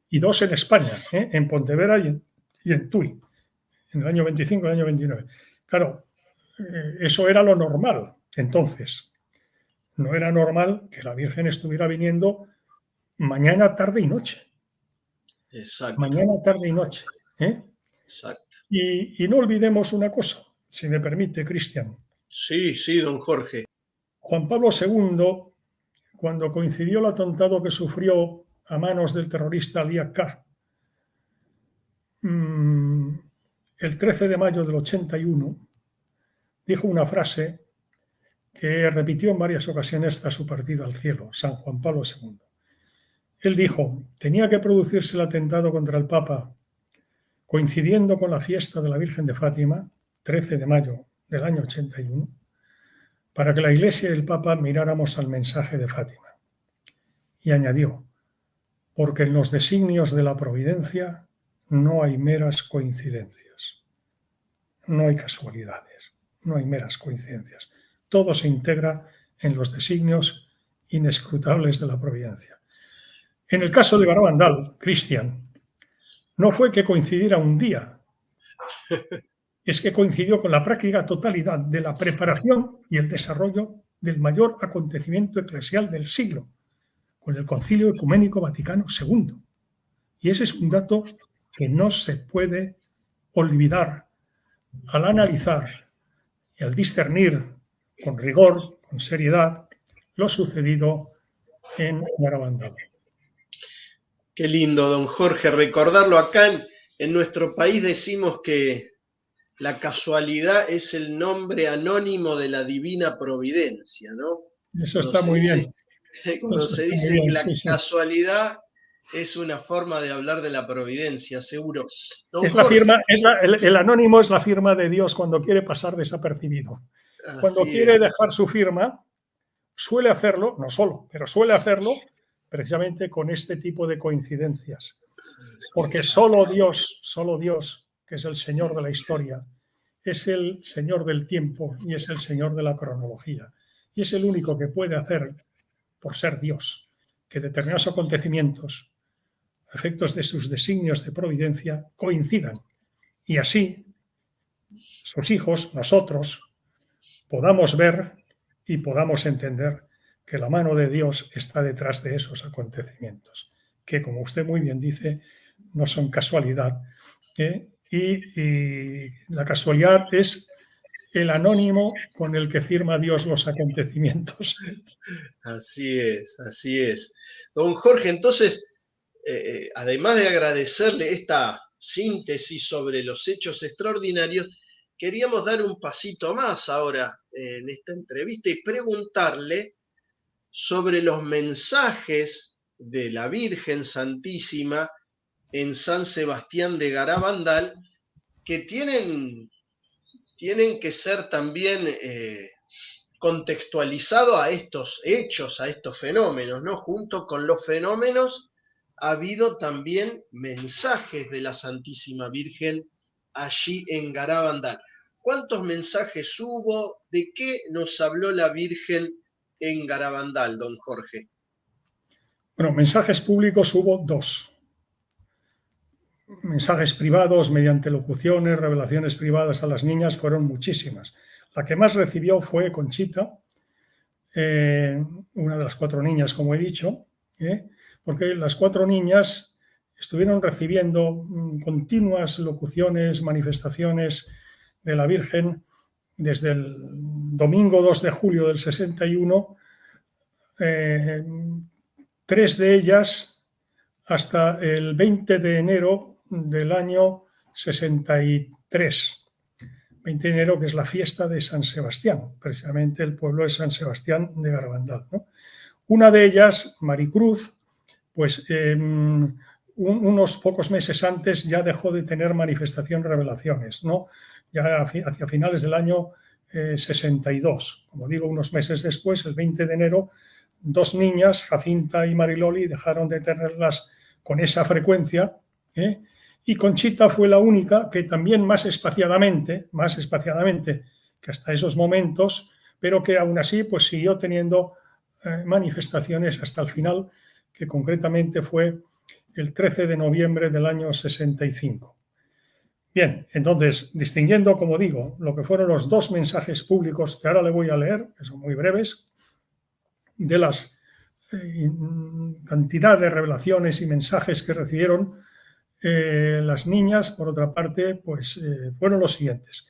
y 2 en España, en Pontevedra y en Tui, en el año 25 y el año 29. Claro, eso era lo normal entonces. No era normal que la Virgen estuviera viniendo mañana, tarde y noche. Exacto. Mañana, tarde y noche. Exacto. Y no olvidemos una cosa, si me permite, Cristian. Sí, don Jorge. Juan Pablo II, cuando coincidió el atentado que sufrió a manos del terrorista Ali Akka, el 13 de mayo del 81, dijo una frase que repitió en varias ocasiones hasta su partida al cielo, San Juan Pablo II. Él dijo, tenía que producirse el atentado contra el Papa coincidiendo con la fiesta de la Virgen de Fátima, 13 de mayo del año 81, para que la Iglesia y el Papa miráramos al mensaje de Fátima. Y añadió, porque en los designios de la providencia no hay meras coincidencias, no hay casualidades, no hay meras coincidencias. Todo se integra en los designios inescrutables de la providencia. En el caso de Garabandal, Cristian, no fue que coincidiera un día, es que coincidió con la práctica totalidad de la preparación y el desarrollo del mayor acontecimiento eclesial del siglo, con el Concilio Ecuménico Vaticano II. Y ese es un dato que no se puede olvidar al analizar y al discernir con rigor, con seriedad, lo sucedido en Garabandal. Qué lindo, don Jorge, recordarlo. Acá en nuestro país decimos que la casualidad es el nombre anónimo de la divina providencia, ¿no? Eso está muy bien. Cuando se dice que la casualidad es una forma de hablar de la providencia, seguro. Es la firma, el anónimo es la firma de Dios cuando quiere pasar desapercibido. Cuando quiere dejar su firma, suele hacerlo, no solo, pero suele hacerlo precisamente con este tipo de coincidencias. Porque solo Dios, que es el Señor de la historia, es el Señor del tiempo y es el Señor de la cronología. Y es el único que puede hacer, por ser Dios, que determinados acontecimientos, a efectos de sus designios de providencia, coincidan. Y así, sus hijos, nosotros, podamos ver y podamos entender que la mano de Dios está detrás de esos acontecimientos, que, como usted muy bien dice, no son casualidad. Y la casualidad es el anónimo con el que firma Dios los acontecimientos. Así es, así es. Don Jorge, entonces, además de agradecerle esta síntesis sobre los hechos extraordinarios, queríamos dar un pasito más ahora en esta entrevista y preguntarle sobre los mensajes de la Virgen Santísima en San Sebastián de Garabandal, que tienen que ser también contextualizados a estos hechos, a estos fenómenos, ¿no? Junto con los fenómenos ha habido también mensajes de la Santísima Virgen allí en Garabandal. ¿Cuántos mensajes hubo? ¿De qué nos habló la Virgen en Garabandal, don Jorge? Bueno, mensajes públicos hubo 2. Mensajes privados mediante locuciones, revelaciones privadas a las niñas fueron muchísimas. La que más recibió fue Conchita, una de las 4 niñas, como he dicho, porque las 4 niñas estuvieron recibiendo continuas locuciones, manifestaciones de la Virgen desde el domingo 2 de julio del 61, 3 de ellas hasta el 20 de enero del año 63. 20 de enero, que es la fiesta de San Sebastián, precisamente el pueblo de San Sebastián de Garabandal, ¿no? Una de ellas, Maricruz, pues unos pocos meses antes ya dejó de tener manifestación, revelaciones, ¿no? Ya hacia finales del año 62. Como digo, unos meses después, el 20 de enero, 2 niñas, Jacinta y Mariloli, dejaron de tenerlas con esa frecuencia, y Conchita fue la única que también más espaciadamente que hasta esos momentos, pero que aún así pues siguió teniendo manifestaciones hasta el final, que concretamente fue el 13 de noviembre del año 65. Bien, entonces, distinguiendo, como digo, lo que fueron los 2 mensajes públicos que ahora le voy a leer, que son muy breves, de las cantidad de revelaciones y mensajes que recibieron las niñas, por otra parte, pues fueron los siguientes.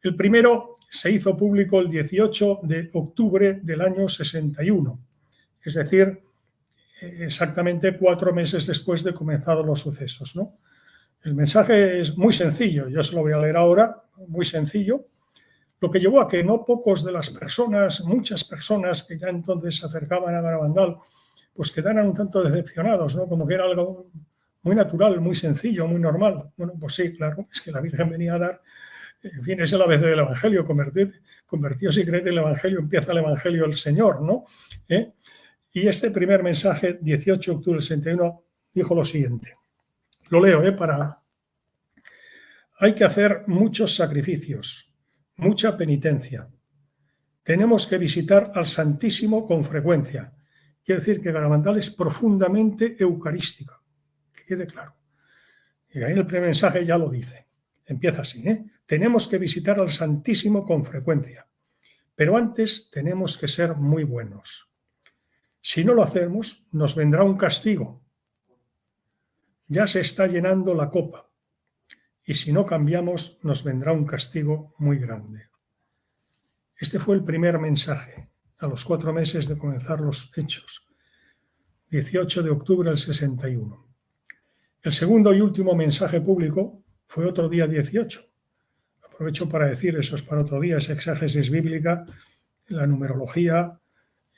El primero se hizo público el 18 de octubre del año 61, es decir, exactamente 4 meses después de comenzados los sucesos, ¿no? El mensaje es muy sencillo, yo se lo voy a leer ahora, muy sencillo. Lo que llevó a que no pocos de las personas, muchas personas que ya entonces se acercaban a Garabandal, pues quedaran un tanto decepcionados, ¿no? Como que era algo muy natural, muy sencillo, muy normal. Bueno, pues sí, claro, es que la Virgen venía a dar, en fin, es el ABC del Evangelio, convertidos y creed en el Evangelio, empieza el Evangelio del Señor, ¿no? Y este primer mensaje, 18 de octubre del 61, dijo lo siguiente. Lo leo, Hay que hacer muchos sacrificios, mucha penitencia. Tenemos que visitar al Santísimo con frecuencia. Quiere decir que Garabandal es profundamente eucarística. Que quede claro. Y ahí el primer mensaje ya lo dice. Empieza así, Tenemos que visitar al Santísimo con frecuencia. Pero antes tenemos que ser muy buenos. Si no lo hacemos, nos vendrá un castigo. Ya se está llenando la copa. Y si no cambiamos, nos vendrá un castigo muy grande. Este fue el primer mensaje, a los 4 meses de comenzar los hechos, 18 de octubre del 61. El segundo y último mensaje público fue otro día 18. Aprovecho para decir, eso es para otro día, es exégesis bíblica, la numerología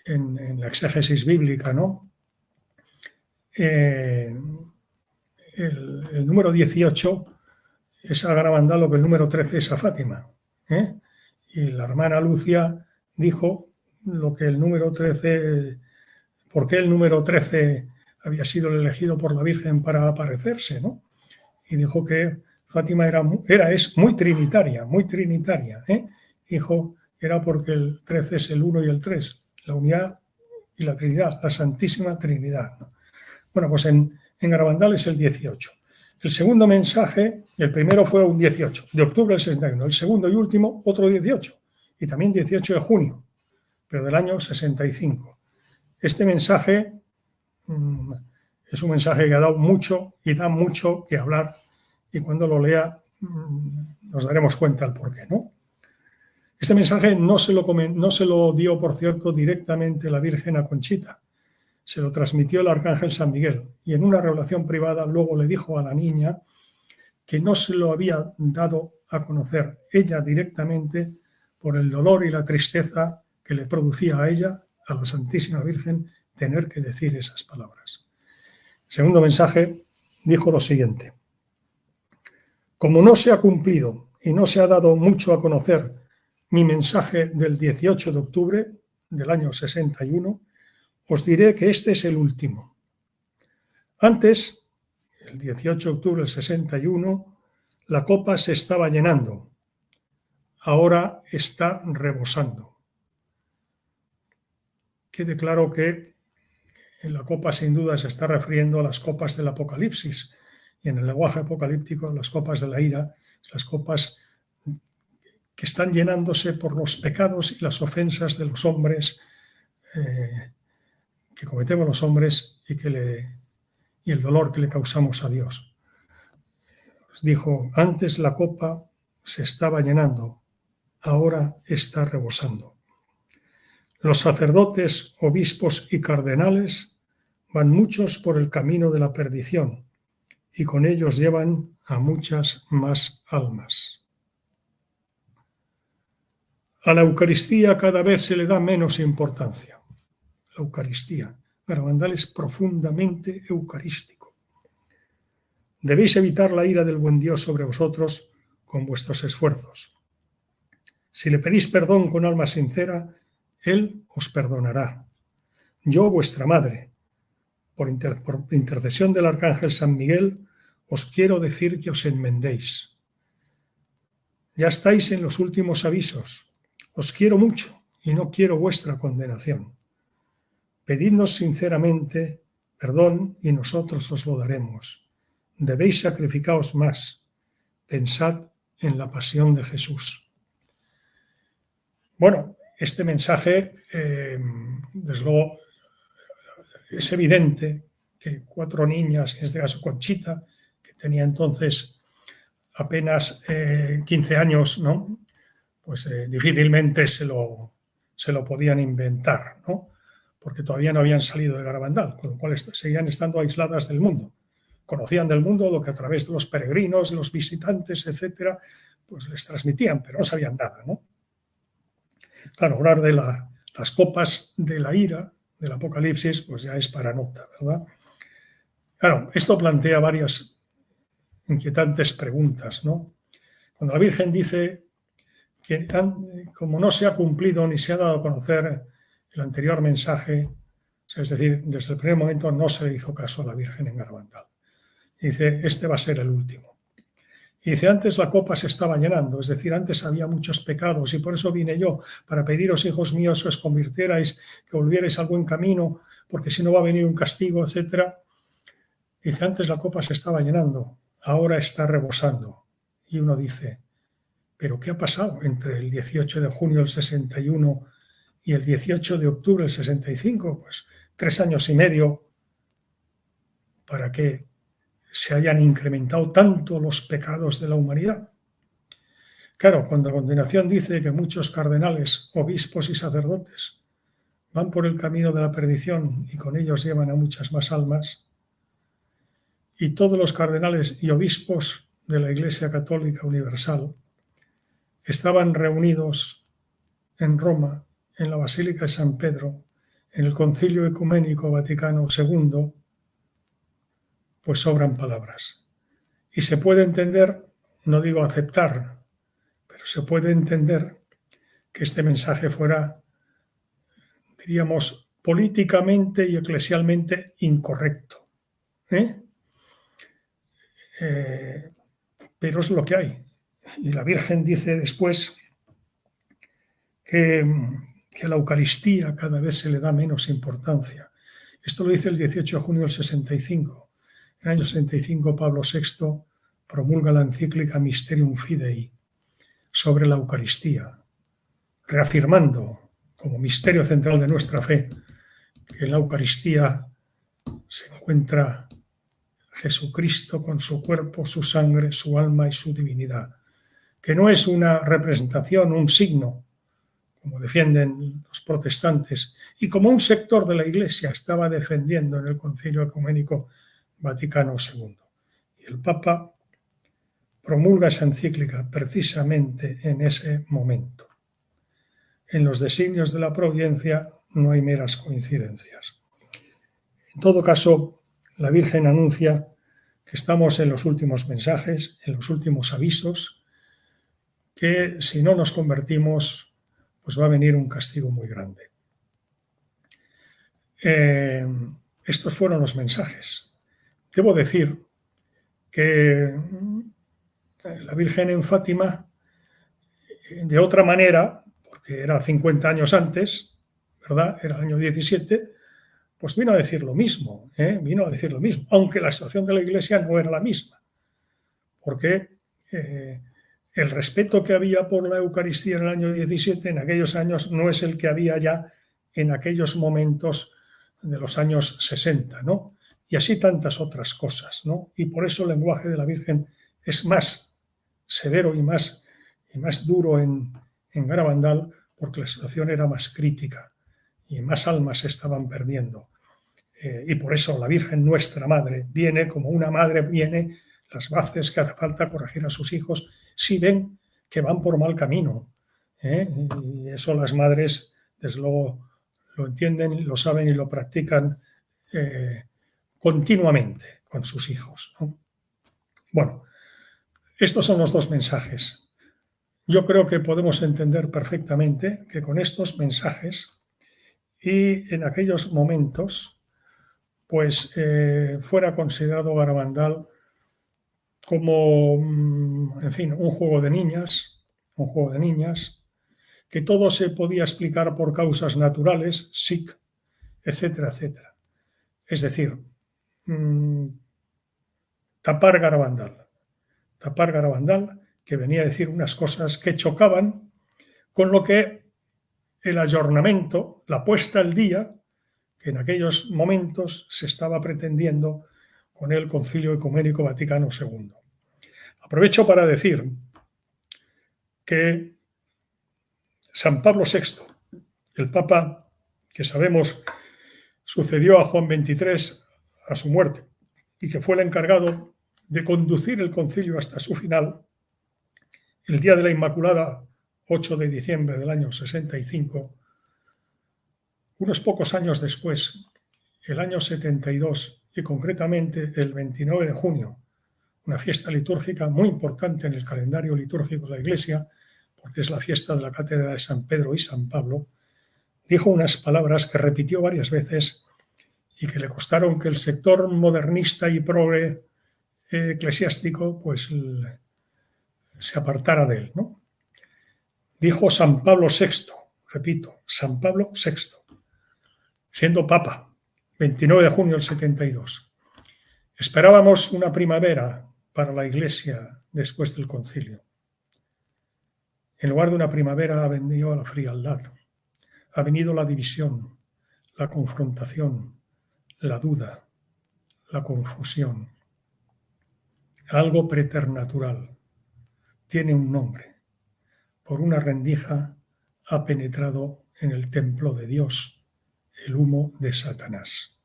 en la exégesis bíblica, ¿no? El número 18 es a Garabandal lo que el número 13 es a Fátima. Y la hermana Lucia dijo lo que el número 13, por qué el número 13 había sido el elegido por la Virgen para aparecerse, ¿no? Y dijo que Fátima es muy trinitaria, Dijo que era porque el 13 es el 1 y el 3, la unidad y la Trinidad, la Santísima Trinidad, ¿no? Bueno, pues en Garabandal es el 18. El segundo mensaje, el primero fue un 18 de octubre del 61, el segundo y último otro 18, y también 18 de junio, pero del año 65. Este mensaje es un mensaje que ha dado mucho y da mucho que hablar, y cuando lo lea nos daremos cuenta del porqué, ¿no? Este mensaje no se lo dio, por cierto, directamente la Virgen a Conchita. Se lo transmitió el arcángel San Miguel y en una revelación privada luego le dijo a la niña que no se lo había dado a conocer ella directamente por el dolor y la tristeza que le producía a ella, a la Santísima Virgen, tener que decir esas palabras. El segundo mensaje dijo lo siguiente: como no se ha cumplido y no se ha dado mucho a conocer mi mensaje del 18 de octubre del año 61, os diré que este es el último. Antes, el 18 de octubre del 61, la copa se estaba llenando. Ahora está rebosando. Quede claro que en la copa sin duda se está refiriendo a las copas del Apocalipsis. Y en el lenguaje apocalíptico, las copas de la ira, las copas que están llenándose por los pecados y las ofensas de los hombres, que cometemos los hombres y el dolor que le causamos a Dios. Dijo, antes la copa se estaba llenando, ahora está rebosando. Los sacerdotes, obispos y cardenales van muchos por el camino de la perdición y con ellos llevan a muchas más almas. A la Eucaristía cada vez se le da menos importancia. La Eucaristía. Garabandal es profundamente eucarístico. Debéis evitar la ira del buen Dios sobre vosotros con vuestros esfuerzos. Si le pedís perdón con alma sincera, Él os perdonará. Yo, vuestra madre, por intercesión del arcángel San Miguel, os quiero decir que os enmendéis. Ya estáis en los últimos avisos. Os quiero mucho y no quiero vuestra condenación. Pedidnos sinceramente perdón y nosotros os lo daremos. Debéis sacrificaros más. Pensad en la pasión de Jesús. Bueno, este mensaje, desde luego, es evidente que 4 niñas, en este caso Conchita, que tenía entonces apenas 15 años, ¿no? Pues difícilmente se lo podían inventar, ¿no? Porque todavía no habían salido de Garabandal, con lo cual seguían estando aisladas del mundo. Conocían del mundo lo que a través de los peregrinos, de los visitantes, etcétera, pues les transmitían, pero no sabían nada, ¿no? Claro, hablar de las copas de la ira del Apocalipsis, pues ya es para nota, ¿verdad? Claro, esto plantea varias inquietantes preguntas, ¿no? Cuando la Virgen dice que como no se ha cumplido ni se ha dado a conocer el anterior mensaje, es decir, desde el primer momento no se le hizo caso a la Virgen en Garabandal. Y dice, este va a ser el último. Y dice, antes la copa se estaba llenando, es decir, antes había muchos pecados y por eso vine yo, para pediros, hijos míos, que os convirtierais, que volvierais al buen camino, porque si no va a venir un castigo, etc. Dice, antes la copa se estaba llenando, ahora está rebosando. Y uno dice, ¿pero qué ha pasado entre el 18 de junio del 61 y el 18 de octubre del 65? Pues 3 años y medio para que se hayan incrementado tanto los pecados de la humanidad. Claro, cuando a continuación dice que muchos cardenales, obispos y sacerdotes van por el camino de la perdición y con ellos llevan a muchas más almas, y todos los cardenales y obispos de la Iglesia Católica Universal estaban reunidos en Roma, en la Basílica de San Pedro, en el Concilio Ecuménico Vaticano II, pues sobran palabras. Y se puede entender, no digo aceptar, pero se puede entender que este mensaje fuera, diríamos, políticamente y eclesialmente incorrecto. Pero es lo que hay. Y la Virgen dice después que a la Eucaristía cada vez se le da menos importancia. Esto lo dice el 18 de junio del 65. En el año 65 Pablo VI promulga la encíclica Mysterium Fidei sobre la Eucaristía, reafirmando como misterio central de nuestra fe que en la Eucaristía se encuentra Jesucristo con su cuerpo, su sangre, su alma y su divinidad, que no es una representación, un signo, como defienden los protestantes, y como un sector de la Iglesia estaba defendiendo en el Concilio Ecuménico Vaticano II. Y el Papa promulga esa encíclica precisamente en ese momento. En los designios de la providencia no hay meras coincidencias. En todo caso, la Virgen anuncia que estamos en los últimos mensajes, en los últimos avisos, que si no nos convertimos, pues va a venir un castigo muy grande. Estos fueron los mensajes. Debo decir que la Virgen en Fátima, de otra manera, porque era 50 años antes, ¿verdad? Era el año 17, pues vino a decir lo mismo, aunque la situación de la Iglesia no era la misma, porque el respeto que había por la Eucaristía en el año 17, en aquellos años, no es el que había ya en aquellos momentos de los años 60, ¿no? Y así tantas otras cosas, ¿no? Y por eso el lenguaje de la Virgen es más severo y más duro en Garabandal, porque la situación era más crítica y más almas se estaban perdiendo. Y por eso la Virgen, nuestra Madre, viene como una madre viene las veces que hace falta corregir a sus hijos si ven que van por mal camino. Y eso las madres desde luego lo entienden, lo saben y lo practican continuamente con sus hijos, ¿no? Bueno, estos son los dos mensajes. Yo creo que podemos entender perfectamente que con estos mensajes y en aquellos momentos pues fuera considerado Garabandal como, en fin, un juego de niñas, que todo se podía explicar por causas naturales, sic, etcétera, etcétera. Es decir, tapar Garabandal, que venía a decir unas cosas que chocaban con lo que el ayornamiento, la puesta al día, que en aquellos momentos se estaba pretendiendo con el Concilio Ecuménico Vaticano II. Aprovecho para decir que San Pablo VI, el Papa que sabemos sucedió a Juan XXIII a su muerte y que fue el encargado de conducir el concilio hasta su final, el día de la Inmaculada 8 de diciembre del año 65, unos pocos años después, el año 72 y concretamente el 29 de junio, una fiesta litúrgica muy importante en el calendario litúrgico de la Iglesia, porque es la fiesta de la cátedra de San Pedro y San Pablo, dijo unas palabras que repitió varias veces y que le costaron que el sector modernista y progre eclesiástico pues se apartara de él, ¿no? Dijo San Pablo VI, repito, San Pablo VI, siendo Papa, 29 de junio del 72. Esperábamos una primavera para la Iglesia después del concilio. En lugar de una primavera ha venido la frialdad, ha venido la división, la confrontación, la duda, la confusión. Algo preternatural. Tiene un nombre. Por una rendija ha penetrado en el templo de Dios el humo de Satanás.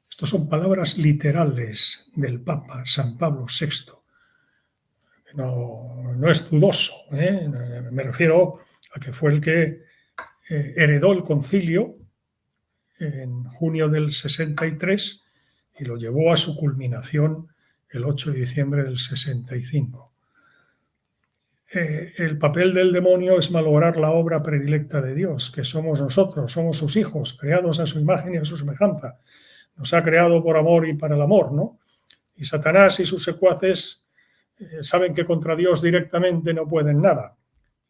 Estas son palabras literales del Papa San Pablo VI. No es dudoso, ¿eh? Me refiero a que fue el que heredó el concilio en junio del 63 y lo llevó a su culminación el 8 de diciembre del 65. El papel del demonio es malograr la obra predilecta de Dios, que somos nosotros, somos sus hijos, creados a su imagen y a su semejanza. Nos ha creado por amor y para el amor, ¿no? Y Satanás y sus secuaces saben que contra Dios directamente no pueden nada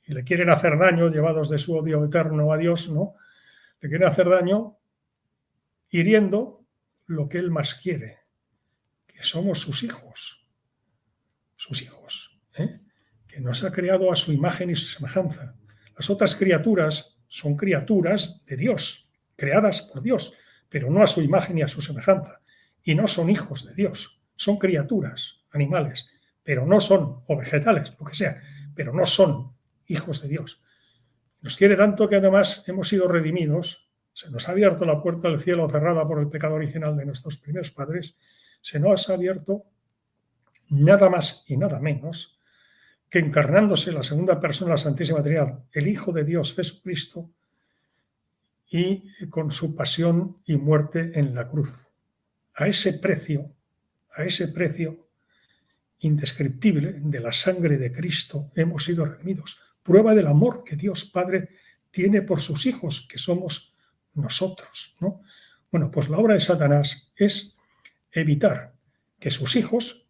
y le quieren hacer daño, llevados de su odio eterno a Dios, ¿no? Le quieren hacer daño hiriendo lo que él más quiere, que somos sus hijos, que nos ha creado a su imagen y su semejanza. Las otras criaturas son criaturas de Dios, creadas por Dios, pero no a su imagen y a su semejanza, y no son hijos de Dios, son criaturas, animales, pero no son, o vegetales, lo que sea, pero no son hijos de Dios. Nos quiere tanto que además hemos sido redimidos, se nos ha abierto la puerta del cielo cerrada por el pecado original de nuestros primeros padres, se nos ha abierto nada más y nada menos que encarnándose la segunda persona de la Santísima Trinidad, el Hijo de Dios Jesucristo, y con su pasión y muerte en la cruz. A ese precio indescriptible de la sangre de Cristo hemos sido redimidos. Prueba del amor que Dios Padre tiene por sus hijos, que somos nosotros, ¿no? Bueno, pues la obra de Satanás es evitar que sus hijos,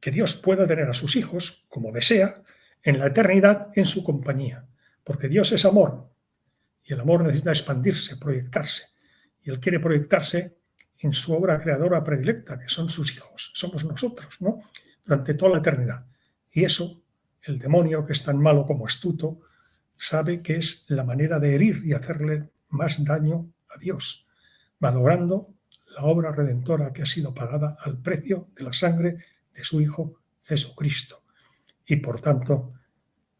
que Dios pueda tener a sus hijos, como desea, en la eternidad en su compañía. Porque Dios es amor, y el amor necesita expandirse, proyectarse. Y Él quiere proyectarse en su obra creadora predilecta, que son sus hijos, somos nosotros, ¿no? Durante toda la eternidad. Y eso, el demonio, que es tan malo como astuto, sabe que es la manera de herir y hacerle más daño a Dios, malogrando la obra redentora que ha sido pagada al precio de la sangre de su Hijo Jesucristo. Y por tanto,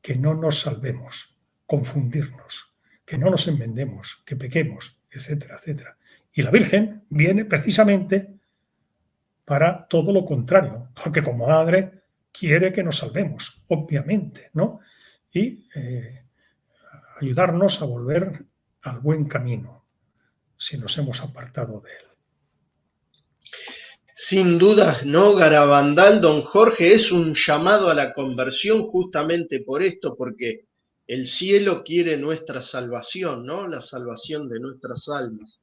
que no nos salvemos, confundirnos, que no nos enmendemos, que pequemos, etcétera, etcétera. Y la Virgen viene precisamente para todo lo contrario, porque como madre quiere que nos salvemos, obviamente, ¿no? Y ayudarnos a volver al buen camino, si nos hemos apartado de él. Sin dudas, ¿no? Garabandal, don Jorge, es un llamado a la conversión justamente por esto, porque el cielo quiere nuestra salvación, ¿no? La salvación de nuestras almas.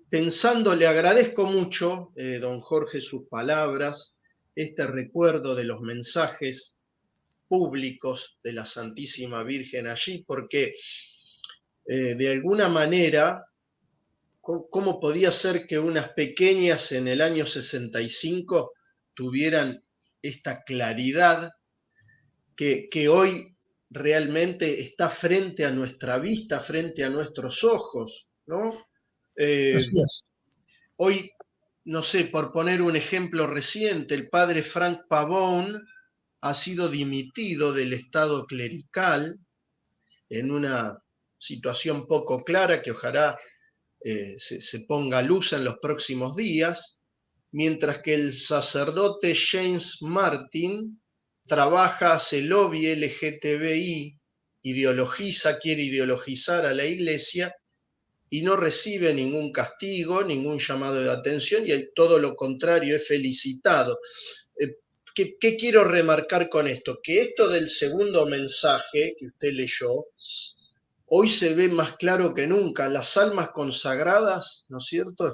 Pensando, le agradezco mucho, don Jorge, sus palabras, este recuerdo de los mensajes públicos de la Santísima Virgen allí, porque de alguna manera, ¿cómo podía ser que unas pequeñas en el año 65 tuvieran esta claridad que hoy realmente está frente a nuestra vista, frente a nuestros ojos, ¿no? Hoy, no sé, por poner un ejemplo reciente, el padre Frank Pavone ha sido dimitido del estado clerical en una situación poco clara que ojalá se ponga a luz en los próximos días, mientras que el sacerdote James Martin trabaja, hace lobby LGTBI, quiere ideologizar a la iglesia y no recibe ningún castigo, ningún llamado de atención y todo lo contrario, es felicitado. ¿Qué quiero remarcar con esto? Que esto del segundo mensaje que usted leyó, hoy se ve más claro que nunca. Las almas consagradas, ¿no es cierto?,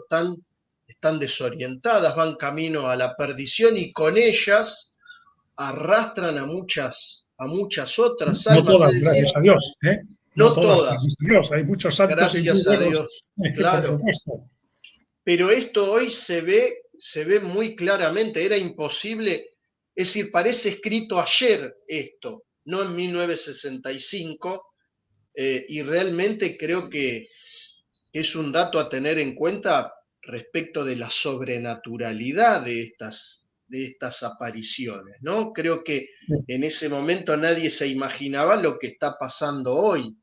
están desorientadas, van camino a la perdición y con ellas arrastran a muchas otras No almas, es todas, decir, gracias a Dios, ¿eh? No no todas, gracias todas, a Dios. Hay muchos santos y muy gracias a buenos, Dios, por claro, supuesto. pero esto hoy se ve muy claramente, era imposible, es decir, parece escrito ayer esto, no en 1965, y realmente creo que es un dato a tener en cuenta respecto de la sobrenaturalidad de estas apariciones, ¿no? Creo que en ese momento nadie se imaginaba lo que está pasando hoy.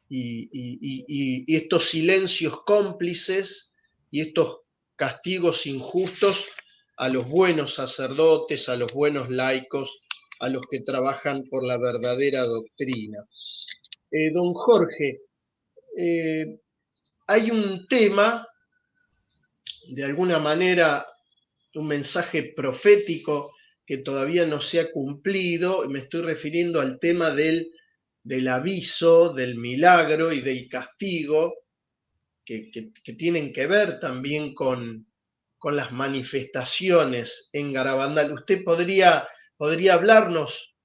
Y estos silencios cómplices y estos castigos injustos a los buenos sacerdotes, a los buenos laicos, a los que trabajan por la verdadera doctrina. Don Jorge, hay un tema, de alguna manera, un mensaje profético que todavía no se ha cumplido, y me estoy refiriendo al tema del aviso, del milagro y del castigo, que tienen que ver también con las manifestaciones en Garabandal. ¿Usted podría hablarnos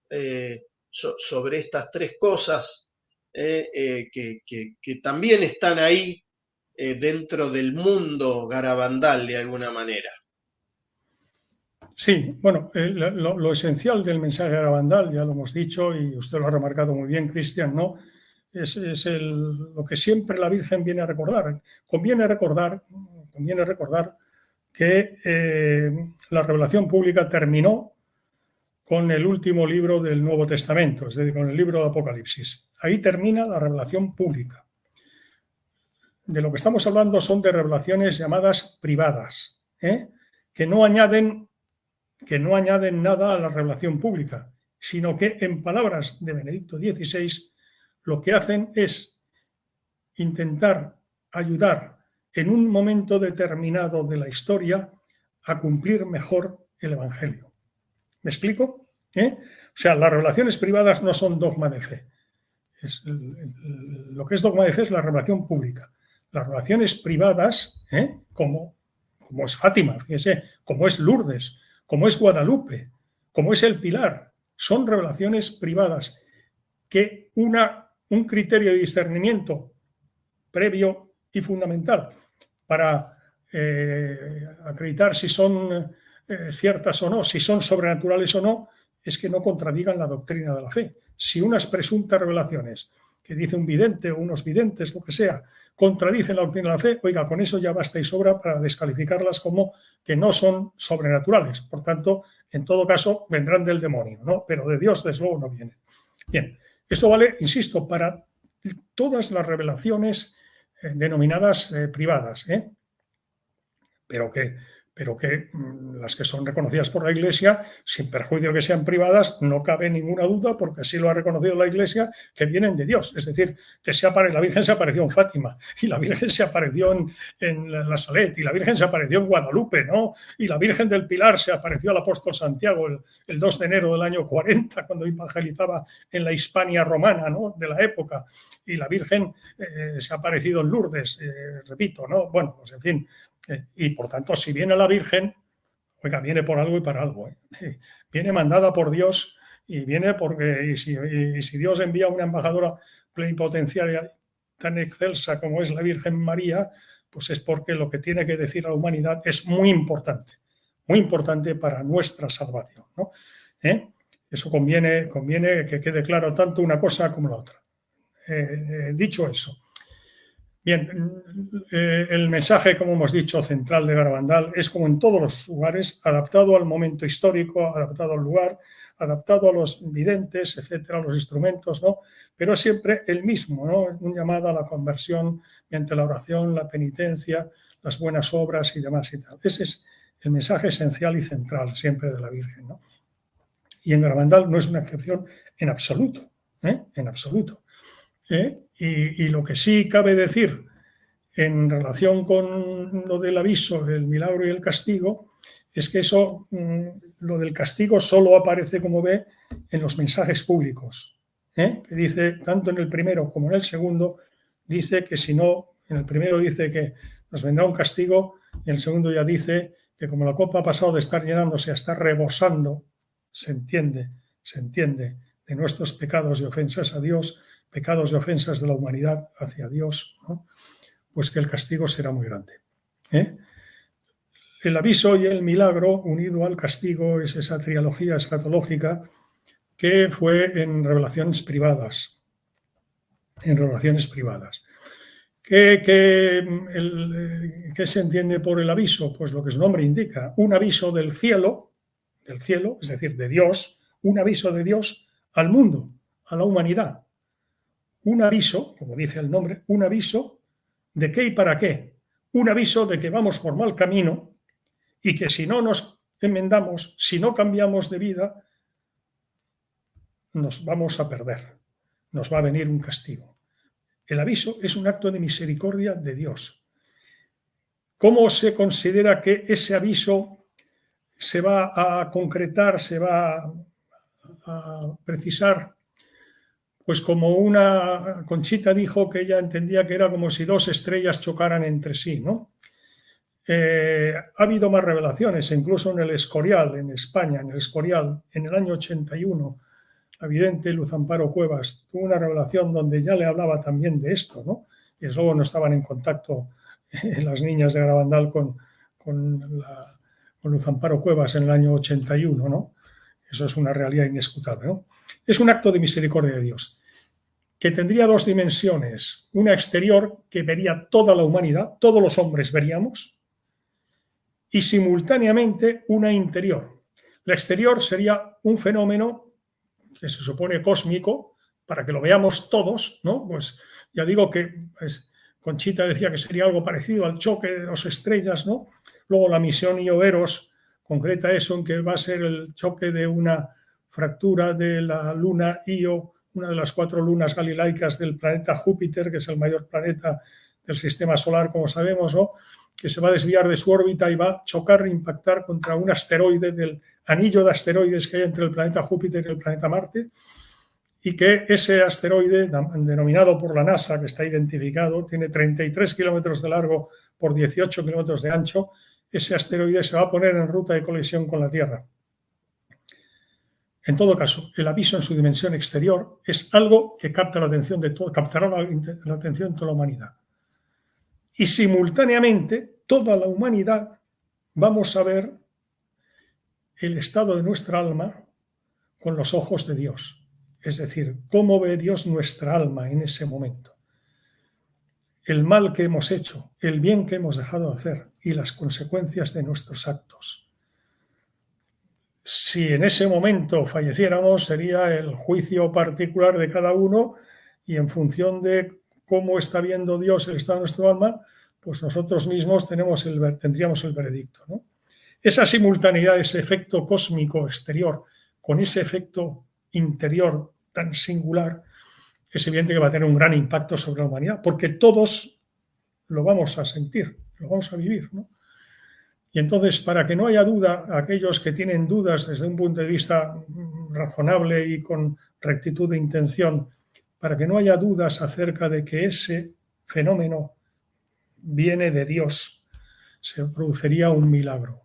sobre estas tres cosas que también están ahí dentro del mundo garabandal de alguna manera? Sí, bueno, lo esencial del mensaje de Garabandal, ya lo hemos dicho y usted lo ha remarcado muy bien, Cristian, ¿no? Es lo que siempre la Virgen viene a recordar. Conviene recordar que la revelación pública terminó con el último libro del Nuevo Testamento, es decir, con el libro de Apocalipsis. Ahí termina la revelación pública. De lo que estamos hablando son de revelaciones llamadas privadas, que no añaden nada a la revelación pública, sino que, en palabras de Benedicto XVI, lo que hacen es intentar ayudar en un momento determinado de la historia a cumplir mejor el Evangelio. ¿Me explico? O sea, las revelaciones privadas no son dogma de fe. Lo que es dogma de fe es la revelación pública. Las revelaciones privadas, como es Fátima, fíjese, como es Lourdes, como es Guadalupe, como es el Pilar, son revelaciones privadas que un criterio de discernimiento previo y fundamental para acreditar si son ciertas o no, si son sobrenaturales o no, es que no contradigan la doctrina de la fe. Si unas presuntas revelaciones que dice un vidente o unos videntes, lo que sea, contradicen la doctrina de la fe, oiga, con eso ya basta y sobra para descalificarlas como que no son sobrenaturales. Por tanto, en todo caso, vendrán del demonio, ¿no? Pero de Dios, desde luego, no vienen. Bien, esto vale, insisto, para todas las revelaciones denominadas privadas, pero que las que son reconocidas por la Iglesia, sin perjuicio que sean privadas, no cabe ninguna duda, porque así lo ha reconocido la Iglesia, que vienen de Dios. Es decir, que la Virgen se apareció en Fátima, y la Virgen se apareció en la Salet, y la Virgen se apareció en Guadalupe, ¿no? Y la Virgen del Pilar se apareció al apóstol Santiago el 2 de enero del año 40, cuando evangelizaba en la Hispania romana, ¿no?, de la época. Y la Virgen se ha aparecido en Lourdes, repito, ¿no? Bueno, pues en fin. Y por tanto, si viene la Virgen, oiga, viene por algo y para algo. Viene mandada por Dios y viene porque, y si Dios envía una embajadora plenipotenciaria tan excelsa como es la Virgen María, pues es porque lo que tiene que decir la humanidad es muy importante para nuestra salvación, ¿no? Eso conviene que quede claro tanto una cosa como la otra. Dicho eso, bien, el mensaje, como hemos dicho, central de Garabandal es, como en todos los lugares, adaptado al momento histórico, adaptado al lugar, adaptado a los videntes, etcétera, a los instrumentos, ¿no? Pero es siempre el mismo, ¿no? Un llamado a la conversión mediante la oración, la penitencia, las buenas obras y demás y tal. Ese es el mensaje esencial y central siempre de la Virgen, ¿no? Y en Garabandal no es una excepción en absoluto, en absoluto. Y lo que sí cabe decir en relación con lo del aviso, el milagro y el castigo, es que eso, lo del castigo solo aparece, como ve, en los mensajes públicos, que dice, tanto en el primero como en el segundo, dice que si no, en el primero dice que nos vendrá un castigo, y en el segundo ya dice que como la copa ha pasado de estar llenándose a estar rebosando, se entiende de nuestros pecados y ofensas a Dios, pecados y ofensas de la humanidad hacia Dios, ¿no? Pues que el castigo será muy grande. El aviso y el milagro unido al castigo es esa trilogía escatológica que fue en revelaciones privadas. En revelaciones privadas. ¿Qué se entiende por el aviso? Pues lo que su nombre indica, un aviso del cielo, es decir, de Dios, un aviso de Dios al mundo, a la humanidad. Un aviso, como dice el nombre, un aviso ¿de qué y para qué? Un aviso de que vamos por mal camino y que si no nos enmendamos, si no cambiamos de vida, nos vamos a perder. Nos va a venir un castigo. El aviso es un acto de misericordia de Dios. ¿Cómo se considera que ese aviso se va a concretar, se va a precisar? Pues como una Conchita dijo que ella entendía que era como si dos estrellas chocaran entre sí, ¿no? Ha habido más revelaciones, incluso en el Escorial, en España, en el Escorial, en el año 81, la vidente Luz Amparo Cuevas tuvo una revelación donde ya le hablaba también de esto, ¿no? Y luego no estaban en contacto las niñas de Garabandal con Luz Amparo Cuevas en el año 81, ¿no? Eso es una realidad inescrutable, ¿no? Es un acto de misericordia de Dios que tendría dos dimensiones, una exterior que vería toda la humanidad, todos los hombres veríamos, y simultáneamente una interior. La exterior sería un fenómeno que se supone cósmico, para que lo veamos todos, ¿no? Pues ya digo que pues, Conchita decía que sería algo parecido al choque de dos estrellas, ¿no? Luego la misión Io-Eros concreta eso en que va a ser el choque de una fractura de la luna Io, una de las 4 lunas galileicas del planeta Júpiter, que es el mayor planeta del sistema solar, como sabemos, ¿no? Que se va a desviar de su órbita y va a chocar, impactar contra un asteroide del anillo de asteroides que hay entre el planeta Júpiter y el planeta Marte, y que ese asteroide, denominado por la NASA, que está identificado, tiene 33 kilómetros de largo por 18 kilómetros de ancho, ese asteroide se va a poner en ruta de colisión con la Tierra. En todo caso, el aviso en su dimensión exterior es algo que capta la atención de todo, captará la atención de toda la humanidad. Y simultáneamente, toda la humanidad vamos a ver el estado de nuestra alma con los ojos de Dios. Es decir, cómo ve Dios nuestra alma en ese momento. El mal que hemos hecho, el bien que hemos dejado de hacer y las consecuencias de nuestros actos. Si en ese momento falleciéramos, sería el juicio particular de cada uno y en función de cómo está viendo Dios el estado de nuestro alma, pues nosotros mismos tendríamos el veredicto, ¿no? Esa simultaneidad, ese efecto cósmico exterior con ese efecto interior tan singular, es evidente que va a tener un gran impacto sobre la humanidad, porque todos lo vamos a sentir, lo vamos a vivir, ¿no? Y entonces, para que no haya duda, aquellos que tienen dudas desde un punto de vista razonable y con rectitud de intención, para que no haya dudas acerca de que ese fenómeno viene de Dios, se produciría un milagro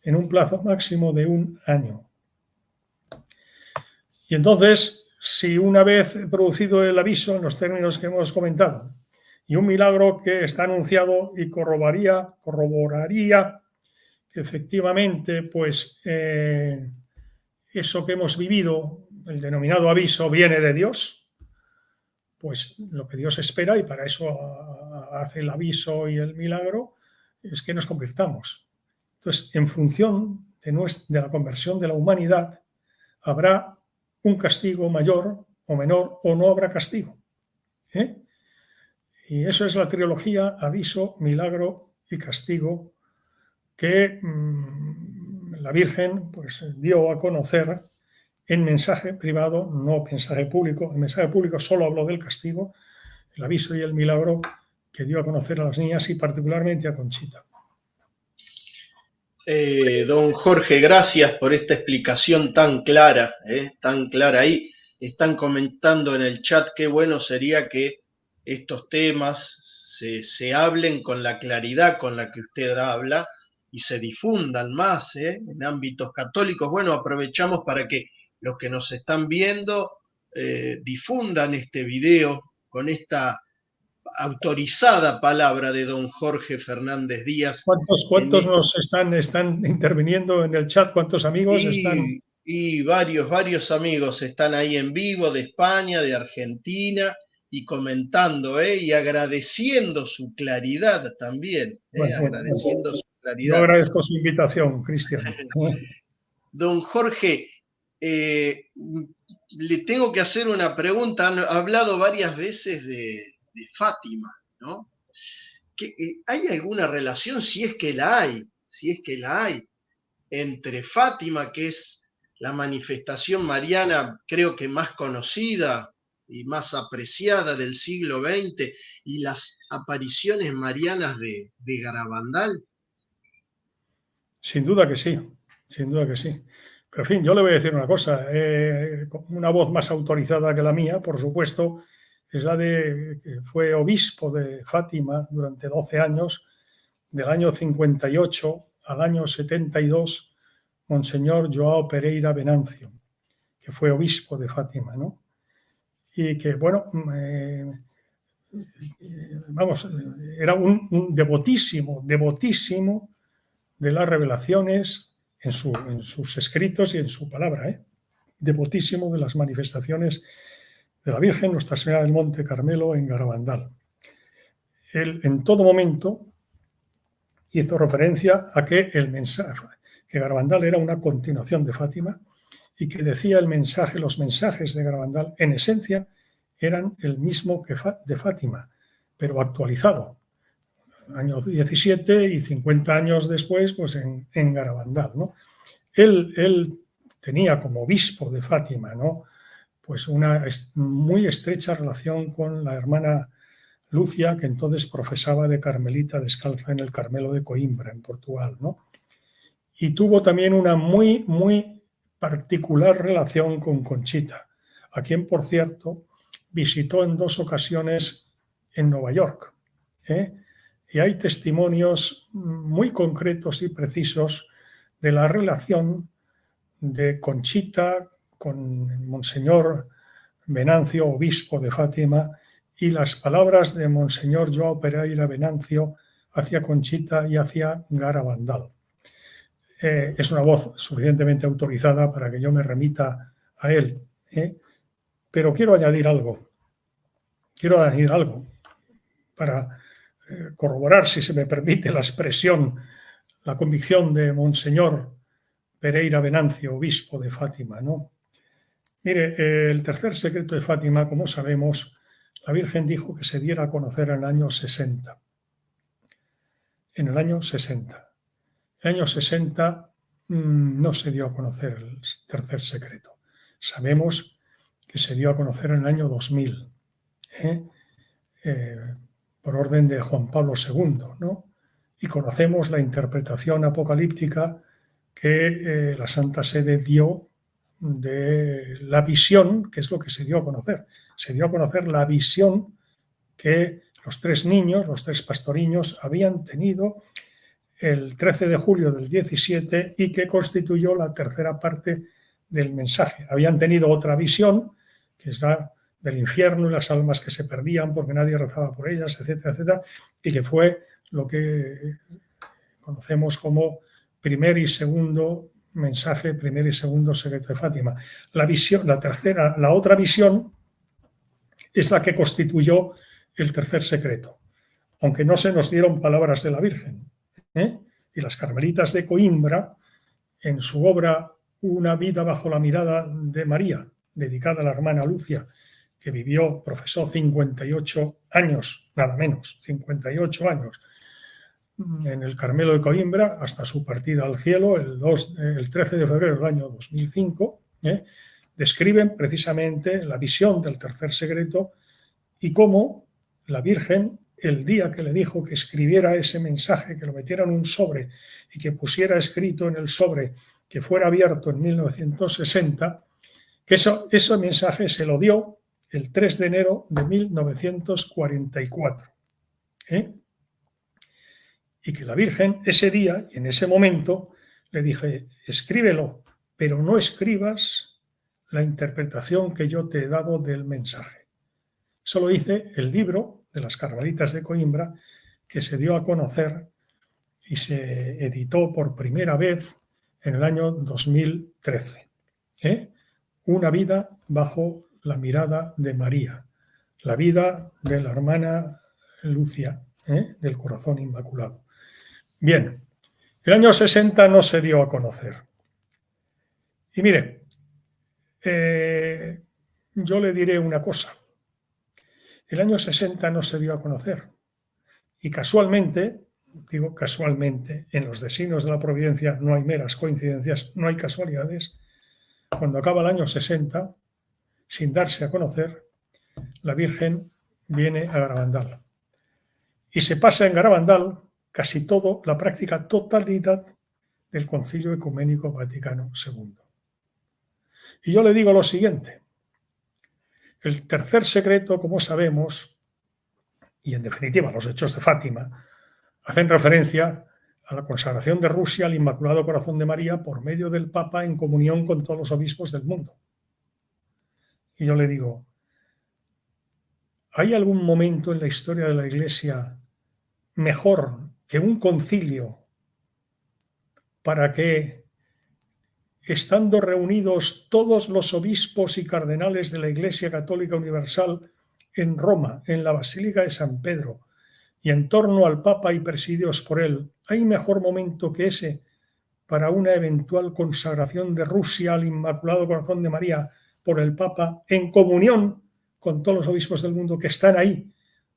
en un plazo máximo de 1 año. Y entonces, si una vez producido el aviso en los términos que hemos comentado, y un milagro que está anunciado y corroboraría que efectivamente, pues eso que hemos vivido, el denominado aviso, viene de Dios, pues lo que Dios espera, y para eso hace el aviso y el milagro, es que nos convirtamos. Entonces, en función de la conversión de la humanidad, habrá un castigo mayor o menor, o no habrá castigo. Y eso es la trilogía aviso, milagro y castigo que la Virgen pues dio a conocer en mensaje privado, no mensaje público. En mensaje público solo habló del castigo, el aviso y el milagro que dio a conocer a las niñas y particularmente a Conchita. Don Jorge, gracias por esta explicación tan clara, tan clara. Ahí están comentando en el chat qué bueno sería que estos temas se hablen con la claridad con la que usted habla y se difundan más en ámbitos católicos. Bueno, aprovechamos para que los que nos están viendo difundan este video con esta autorizada palabra de don Jorge Fernández Díaz. ¿Cuántos nos están interviniendo en el chat? ¿Cuántos amigos están? Y varios amigos están ahí en vivo de España, de Argentina, y comentando, y agradeciendo su claridad también, agradeciendo su claridad. Yo agradezco su invitación, Cristian. Don Jorge, le tengo que hacer una pregunta. Han hablado varias veces de Fátima, ¿no? ¿Hay alguna relación, si es que la hay, entre Fátima, que es la manifestación mariana creo que más conocida y más apreciada del siglo XX, y las apariciones marianas de Garabandal? Sin duda que sí, sin duda que sí. Pero en fin, yo le voy a decir una cosa, una voz más autorizada que la mía, por supuesto, es la de que fue obispo de Fátima durante 12 años, del año 58 al año 72, Monseñor Joao Pereira Venancio, que fue obispo de Fátima, ¿no? Y que, bueno, era un devotísimo de las revelaciones en sus escritos y en su palabra, devotísimo de las manifestaciones de la Virgen Nuestra Señora del Monte Carmelo en Garabandal. Él en todo momento hizo referencia a que el mensaje, que Garabandal era una continuación de Fátima y que decía los mensajes de Garabandal en esencia eran el mismo que de Fátima, pero actualizado. Año 17 y 50 años después, pues en Garabandal, ¿no? Él tenía como obispo de Fátima, ¿no? Pues una muy estrecha relación con la hermana Lucia, que entonces profesaba de carmelita descalza en el Carmelo de Coimbra, en Portugal, ¿no? Y tuvo también una muy particular relación con Conchita, a quien, por cierto, visitó en 2 ocasiones en Nueva York, Y hay testimonios muy concretos y precisos de la relación de Conchita con Monseñor Venancio, obispo de Fátima, y las palabras de Monseñor Joao Pereira Venancio hacia Conchita y hacia Garabandal. Es una voz suficientemente autorizada para que yo me remita a él, pero quiero añadir algo para corroborar, si se me permite la expresión, la convicción de Monseñor Pereira Venancio, obispo de Fátima, ¿no? Mire, el tercer secreto de Fátima, como sabemos, la Virgen dijo que se diera a conocer en el año 60. En el año 60. En el año 60 no se dio a conocer el tercer secreto. Sabemos que se dio a conocer en el año 2000, por orden de Juan Pablo II, ¿no? Y conocemos la interpretación apocalíptica que la Santa Sede dio de la visión, que es lo que se dio a conocer. Se dio a conocer la visión que los 3 niños, los 3 pastoriños, habían tenido el 13 de julio del 17 y que constituyó la tercera parte del mensaje. Habían tenido otra visión, que es la del infierno y las almas que se perdían porque nadie rezaba por ellas, etcétera, etcétera, y que fue lo que conocemos como primer y segundo mensaje, primer y segundo secreto de Fátima. La visión, la otra visión es la que constituyó el tercer secreto, aunque no se nos dieron palabras de la Virgen. Y las carmelitas de Coimbra, en su obra Una vida bajo la mirada de María, dedicada a la hermana Lucia, que profesó 58 años, nada menos, 58 años, en el Carmelo de Coimbra hasta su partida al cielo el 13 de febrero del año 2005, describen precisamente la visión del tercer secreto y cómo la Virgen, el día que le dijo que escribiera ese mensaje, que lo metiera en un sobre y que pusiera escrito en el sobre que fuera abierto en 1960, que ese mensaje se lo dio el 3 de enero de 1944. Y que la Virgen ese día, en ese momento, le dije, escríbelo, pero no escribas la interpretación que yo te he dado del mensaje. Solo hice el libro de las Carmelitas de Coimbra, que se dio a conocer y se editó por primera vez en el año 2013. Una vida bajo la mirada de María, la vida de la hermana Lucia, del Corazón Inmaculado. Bien, el año 60 no se dio a conocer. Y mire, yo le diré una cosa. El año 60 no se dio a conocer. Y casualmente, digo casualmente, en los designios de la providencia no hay meras coincidencias, no hay casualidades. Cuando acaba el año 60, sin darse a conocer, la Virgen viene a Garabandal. Y se pasa en Garabandal casi todo, la práctica totalidad del Concilio Ecuménico Vaticano II. Y yo le digo lo siguiente. El tercer secreto, como sabemos, y en definitiva los hechos de Fátima, hacen referencia a la consagración de Rusia al Inmaculado Corazón de María por medio del Papa en comunión con todos los obispos del mundo. Y yo le digo, ¿hay algún momento en la historia de la Iglesia mejor que un concilio para que, estando reunidos todos los obispos y cardenales de la Iglesia Católica Universal en Roma, en la Basílica de San Pedro, y en torno al Papa y presididos por él, ¿hay mejor momento que ese para una eventual consagración de Rusia al Inmaculado Corazón de María por el Papa en comunión con todos los obispos del mundo que están ahí,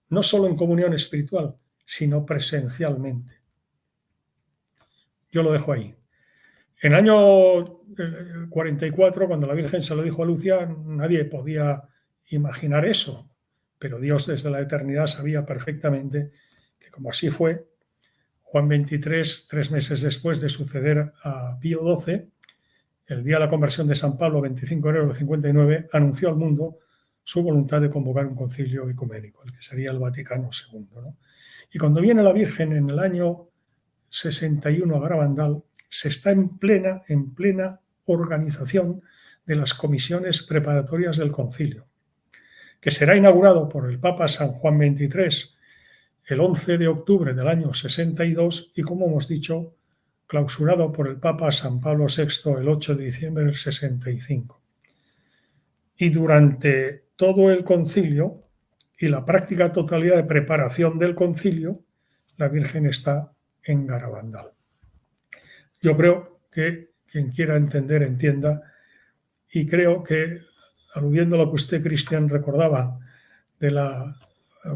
no solo en comunión espiritual, sino presencialmente? Yo lo dejo ahí. En el año 44, cuando la Virgen se lo dijo a Lucia, nadie podía imaginar eso, pero Dios desde la eternidad sabía perfectamente que, como así fue, Juan XXIII, 3 meses después de suceder a Pío XII, el día de la conversión de San Pablo, 25 de enero del 59, anunció al mundo su voluntad de convocar un concilio ecuménico, el que sería el Vaticano II, ¿no? Y cuando viene la Virgen en el año 61 a Garabandal, se está en plena organización de las comisiones preparatorias del concilio, que será inaugurado por el Papa San Juan XXIII el 11 de octubre del año 62 y, como hemos dicho, clausurado por el Papa San Pablo VI el 8 de diciembre del 65. Y durante todo el concilio y la práctica totalidad de preparación del concilio, la Virgen está en Garabandal. Yo creo que quien quiera entender, entienda, y creo que, aludiendo a lo que usted, Cristian, recordaba de la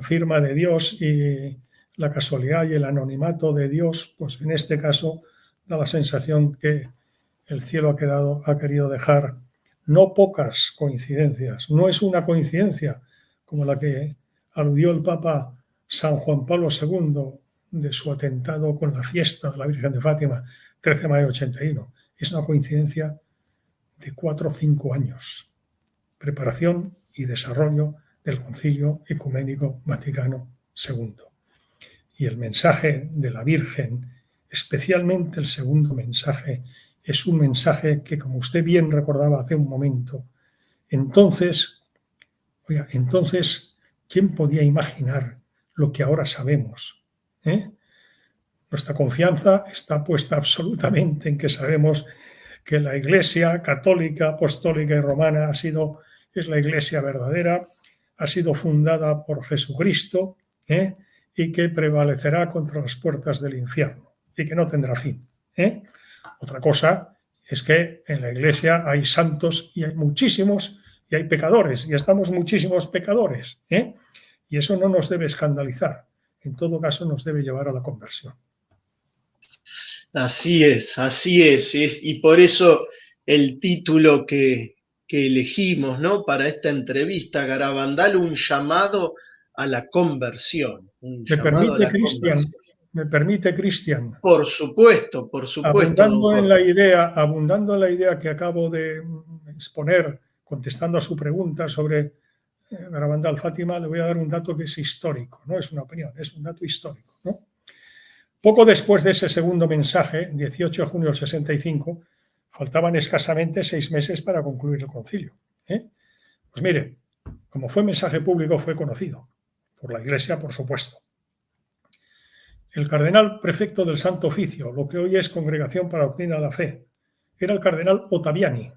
firma de Dios y la casualidad y el anonimato de Dios, pues en este caso da la sensación que el cielo ha querido dejar no pocas coincidencias. No es una coincidencia como la que aludió el Papa San Juan Pablo II de su atentado con la fiesta de la Virgen de Fátima, 13 de mayo de 81. Es una coincidencia de 4 o 5 años. Preparación y desarrollo del Concilio Ecuménico Vaticano II. Y el mensaje de la Virgen, especialmente el segundo mensaje, es un mensaje que, como usted bien recordaba hace un momento, entonces, ¿quién podía imaginar lo que ahora sabemos? Nuestra confianza está puesta absolutamente en que sabemos que la Iglesia católica, apostólica y romana es la Iglesia verdadera, ha sido fundada por Jesucristo y que prevalecerá contra las puertas del infierno y que no tendrá fin. Otra cosa es que en la Iglesia hay santos y hay muchísimos y hay pecadores y estamos muchísimos pecadores. Y eso no nos debe escandalizar. En todo caso nos debe llevar a la conversión. Así es, y por eso el título que elegimos, ¿no? Para esta entrevista, Garabandal, un llamado a la conversión. Un ¿Me llamado a permite, la Cristian? conversión. ¿Me permite, Cristian? Por supuesto, don Jorge. Abundando en la idea que acabo de exponer, contestando a su pregunta sobre Garabandal Fátima, le voy a dar un dato que es histórico, no es una opinión, es un dato histórico, ¿no? Poco después de ese segundo mensaje, 18 de junio del 65, faltaban escasamente 6 meses para concluir el concilio. Pues mire, como fue mensaje público, fue conocido por la Iglesia, por supuesto. El cardenal prefecto del Santo Oficio, lo que hoy es Congregación para la Doctrina de la Fe, era el cardenal Ottaviani.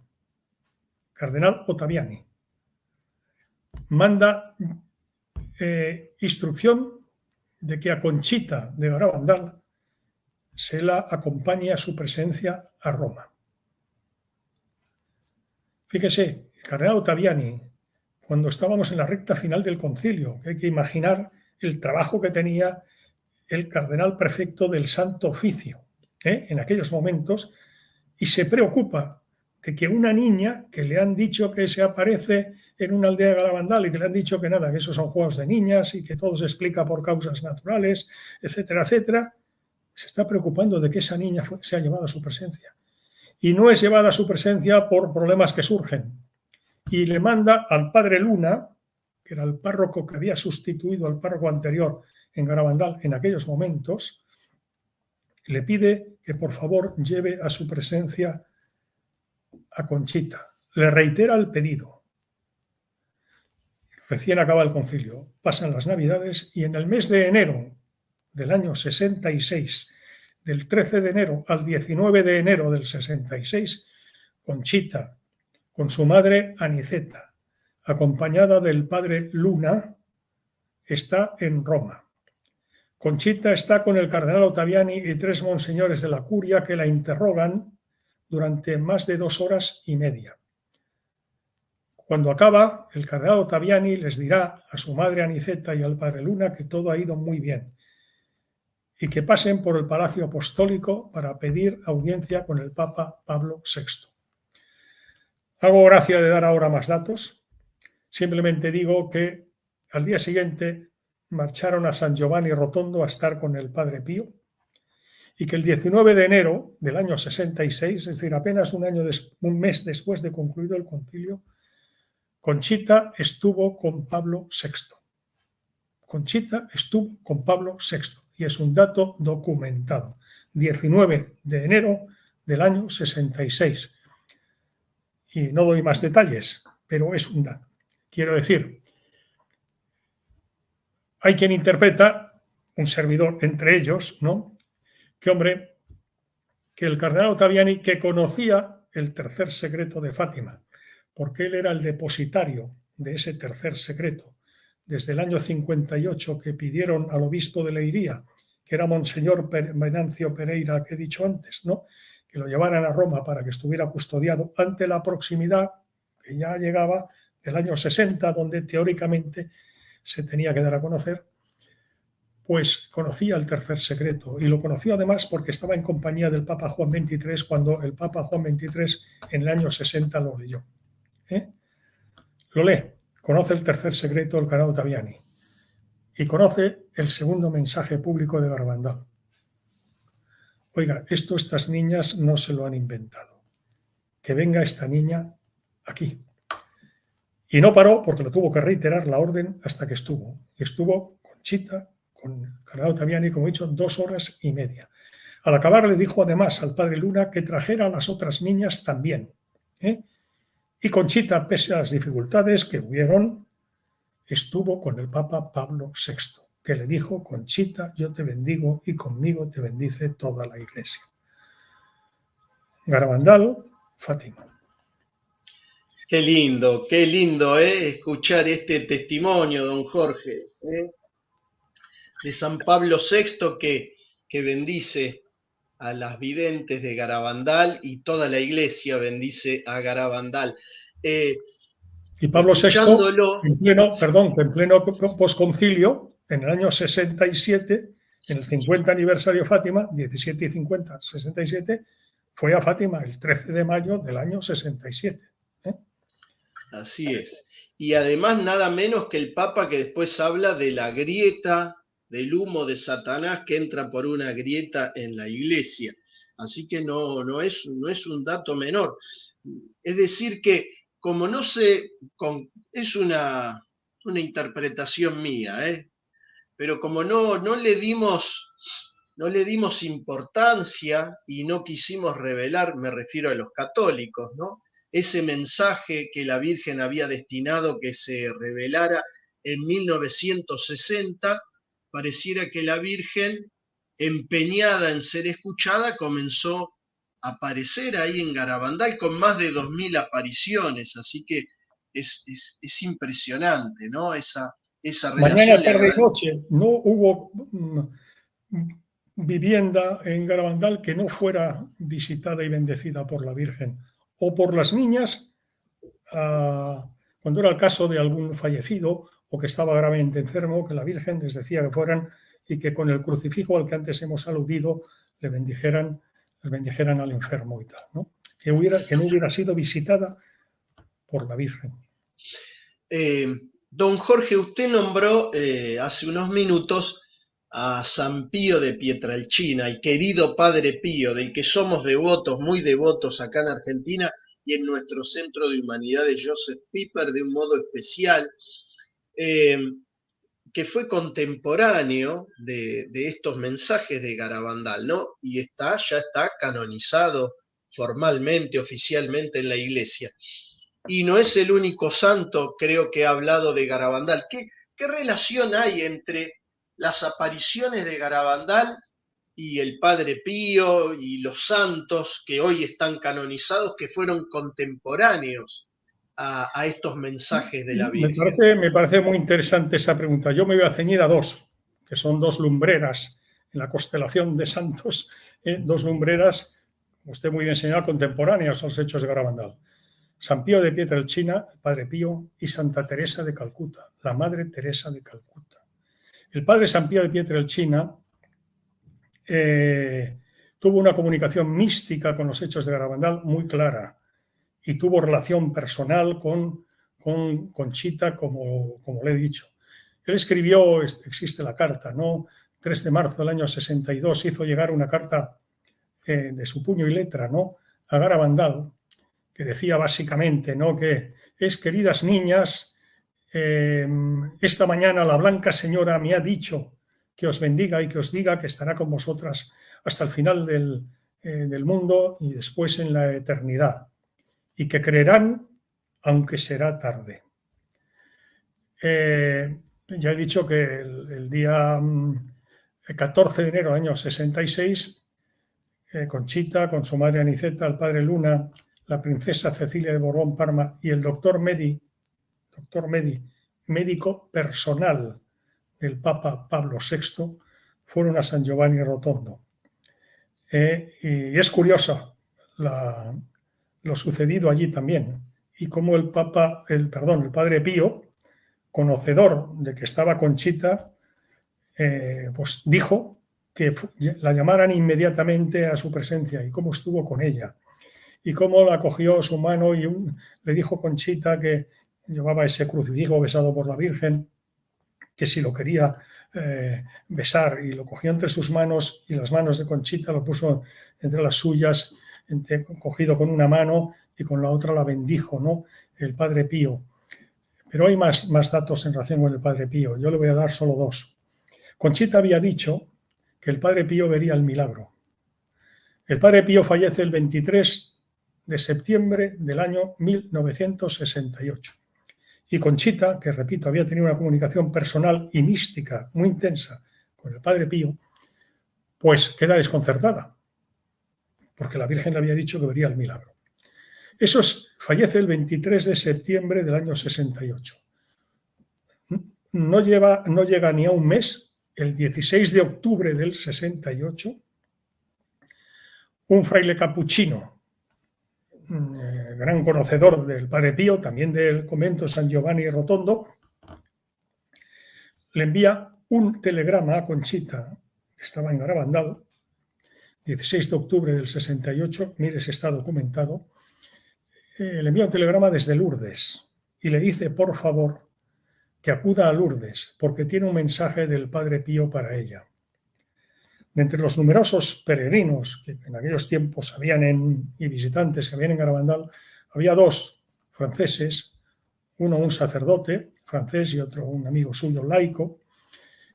Cardenal Ottaviani. Manda instrucción de que a Conchita de Garabandal se la acompañe a su presencia a Roma. Fíjese, el cardenal Ottaviani, cuando estábamos en la recta final del concilio, que hay que imaginar el trabajo que tenía el cardenal prefecto del Santo Oficio en aquellos momentos, y se preocupa de que una niña que le han dicho que se aparece en una aldea de Garabandal y que le han dicho que nada, que esos son juegos de niñas y que todo se explica por causas naturales, etcétera, etcétera, se está preocupando de que esa niña sea llevada a su presencia. Y no es llevada a su presencia por problemas que surgen. Y le manda al padre Luna, que era el párroco que había sustituido al párroco anterior en Garabandal en aquellos momentos, le pide que por favor lleve a su presencia a Conchita. Le reitera el pedido. Recién acaba el concilio, pasan las Navidades y en el mes de enero del año 66, del 13 de enero al 19 de enero del 66, Conchita, con su madre Aniceta, acompañada del padre Luna, está en Roma. Conchita está con el cardenal Ottaviani y 3 monseñores de la curia que la interrogan durante más de 2 horas y media. Cuando acaba, el cardenal Ottaviani les dirá a su madre Aniceta y al padre Luna que todo ha ido muy bien y que pasen por el Palacio Apostólico para pedir audiencia con el Papa Pablo VI. Hago gracia de dar ahora más datos. Simplemente digo que al día siguiente marcharon a San Giovanni Rotondo a estar con el Padre Pío y que el 19 de enero del año 66, es decir, apenas un mes después de concluido el concilio, Conchita estuvo con Pablo VI. Conchita estuvo con Pablo VI y es un dato documentado. 19 de enero del año 66. Y no doy más detalles, pero es un dato. Quiero decir, hay quien interpreta, un servidor entre ellos, ¿no? Que el cardenal Ottaviani, que conocía el tercer secreto de Fátima, porque él era el depositario de ese tercer secreto, desde el año 58 que pidieron al obispo de Leiría, que era Monseñor Venancio Pereira, que he dicho antes, ¿no?, que lo llevaran a Roma para que estuviera custodiado ante la proximidad que ya llegaba del año 60, donde teóricamente se tenía que dar a conocer, pues conocía el tercer secreto y lo conoció además porque estaba en compañía del Papa Juan XXIII cuando el Papa Juan XXIII en el año 60 lo leyó. Lo lee, conoce el tercer secreto del cardenal Ottaviani y conoce el segundo mensaje público de Garabandal. Oiga, estas niñas no se lo han inventado. Que venga esta niña aquí. Y no paró porque lo tuvo que reiterar la orden hasta que estuvo. Y estuvo Conchita con el cardenal Ottaviani, como he dicho, 2 horas y media. Al acabar le dijo además al padre Luna que trajera a las otras niñas también. Y Conchita, pese a las dificultades que hubieron, estuvo con el Papa Pablo VI, que le dijo: Conchita, yo te bendigo y conmigo te bendice toda la Iglesia. Garabandal, Fátima. Qué lindo, escuchar este testimonio, don Jorge, de San Pablo VI que bendice a las videntes de Garabandal y toda la Iglesia bendice a Garabandal. Y Pablo VI, en pleno posconcilio, en el año 67, en el 50 aniversario de Fátima, 17 y 50, 67, fue a Fátima el 13 de mayo del año 67. Así es. Y además nada menos que el Papa que después habla de la grieta, del humo de Satanás que entra por una grieta en la iglesia. Así que no es un dato menor. Es decir que como no se... es una interpretación mía, pero como no le dimos importancia y no quisimos revelar, me refiero a los católicos, ¿no? Ese mensaje que la Virgen había destinado que se revelara en 1960, pareciera que la Virgen, empeñada en ser escuchada, comenzó a aparecer ahí en Garabandal con más de 2000 apariciones, así que es impresionante, ¿no? Esa Mañana, relación. tarde y noche no hubo vivienda en Garabandal que no fuera visitada y bendecida por la Virgen o por las niñas cuando era el caso de algún fallecido o que estaba gravemente enfermo, que la Virgen les decía que fueran y que con el crucifijo al que antes hemos aludido les bendijeran al enfermo y tal, ¿no? Que no hubiera sido visitada por la Virgen. Don Jorge, usted nombró hace unos minutos a San Pío de Pietrelcina, el querido Padre Pío, del que somos devotos, muy devotos acá en Argentina y en nuestro Centro de Humanidades Joseph Pieper de un modo especial, que fue contemporáneo de estos mensajes de Garabandal, ¿no? Y ya está canonizado formalmente, oficialmente en la Iglesia. Y no es el único santo, creo, que ha hablado de Garabandal. ¿Qué relación hay entre las apariciones de Garabandal y el Padre Pío y los santos que hoy están canonizados, que fueron contemporáneos a estos mensajes de la Virgen? Me parece muy interesante esa pregunta. Yo me voy a ceñir a dos, que son dos lumbreras en la constelación de santos, dos lumbreras, usted muy bien señalado, contemporáneas a los hechos de Garabandal. San Pío de Pietrelcina, el Padre Pío, y Santa Teresa de Calcuta, la Madre Teresa de Calcuta. El Padre San Pío de Pietrelcina tuvo una comunicación mística con los hechos de Garabandal muy clara y tuvo relación personal con Conchita, como le he dicho. Él escribió, existe la carta, ¿no? 3 de marzo del año 62 hizo llegar una carta de su puño y letra, ¿no?, a Garabandal, que decía básicamente, ¿no?, que queridas niñas, esta mañana la Blanca Señora me ha dicho que os bendiga y que os diga que estará con vosotras hasta el final del mundo y después en la eternidad, y que creerán aunque será tarde. Ya he dicho que el día 14 de enero del año 66, Conchita, con su madre Aniceta, el padre Luna, la princesa Cecilia de Borbón Parma y el doctor Medi, médico personal del Papa Pablo VI, fueron a San Giovanni Rotondo. Y es curioso lo sucedido allí también, y cómo el Padre Pío, conocedor de que estaba Conchita, pues dijo que la llamaran inmediatamente a su presencia, y cómo estuvo con ella, y cómo la cogió su mano y le dijo Conchita que llevaba ese crucifijo besado por la Virgen, que si lo quería besar, y lo cogió entre sus manos, y las manos de Conchita lo puso entre las suyas, cogido con una mano, y con la otra la bendijo, ¿no?, el Padre Pío. Pero hay más datos en relación con el Padre Pío. Yo le voy a dar solo dos. Conchita había dicho que el Padre Pío vería el milagro. El Padre Pío fallece el 23 de septiembre del año 1968. Y Conchita, que repito, había tenido una comunicación personal y mística muy intensa con el Padre Pío, pues queda desconcertada, porque la Virgen le había dicho que vería el milagro. Fallece el 23 de septiembre del año 68. No llega ni a un mes. El 16 de octubre del 68, un fraile capuchino, gran conocedor del Padre Pío, también del convento San Giovanni Rotondo, le envía un telegrama a Conchita, que estaba en Garabandal, 16 de octubre del 68, mire si está documentado, le envía un telegrama desde Lourdes y le dice, por favor, que acuda a Lourdes, porque tiene un mensaje del Padre Pío para ella. De entre los numerosos peregrinos que en aquellos tiempos y visitantes que habían en Garabandal, había dos franceses, uno un sacerdote francés y otro un amigo suyo laico,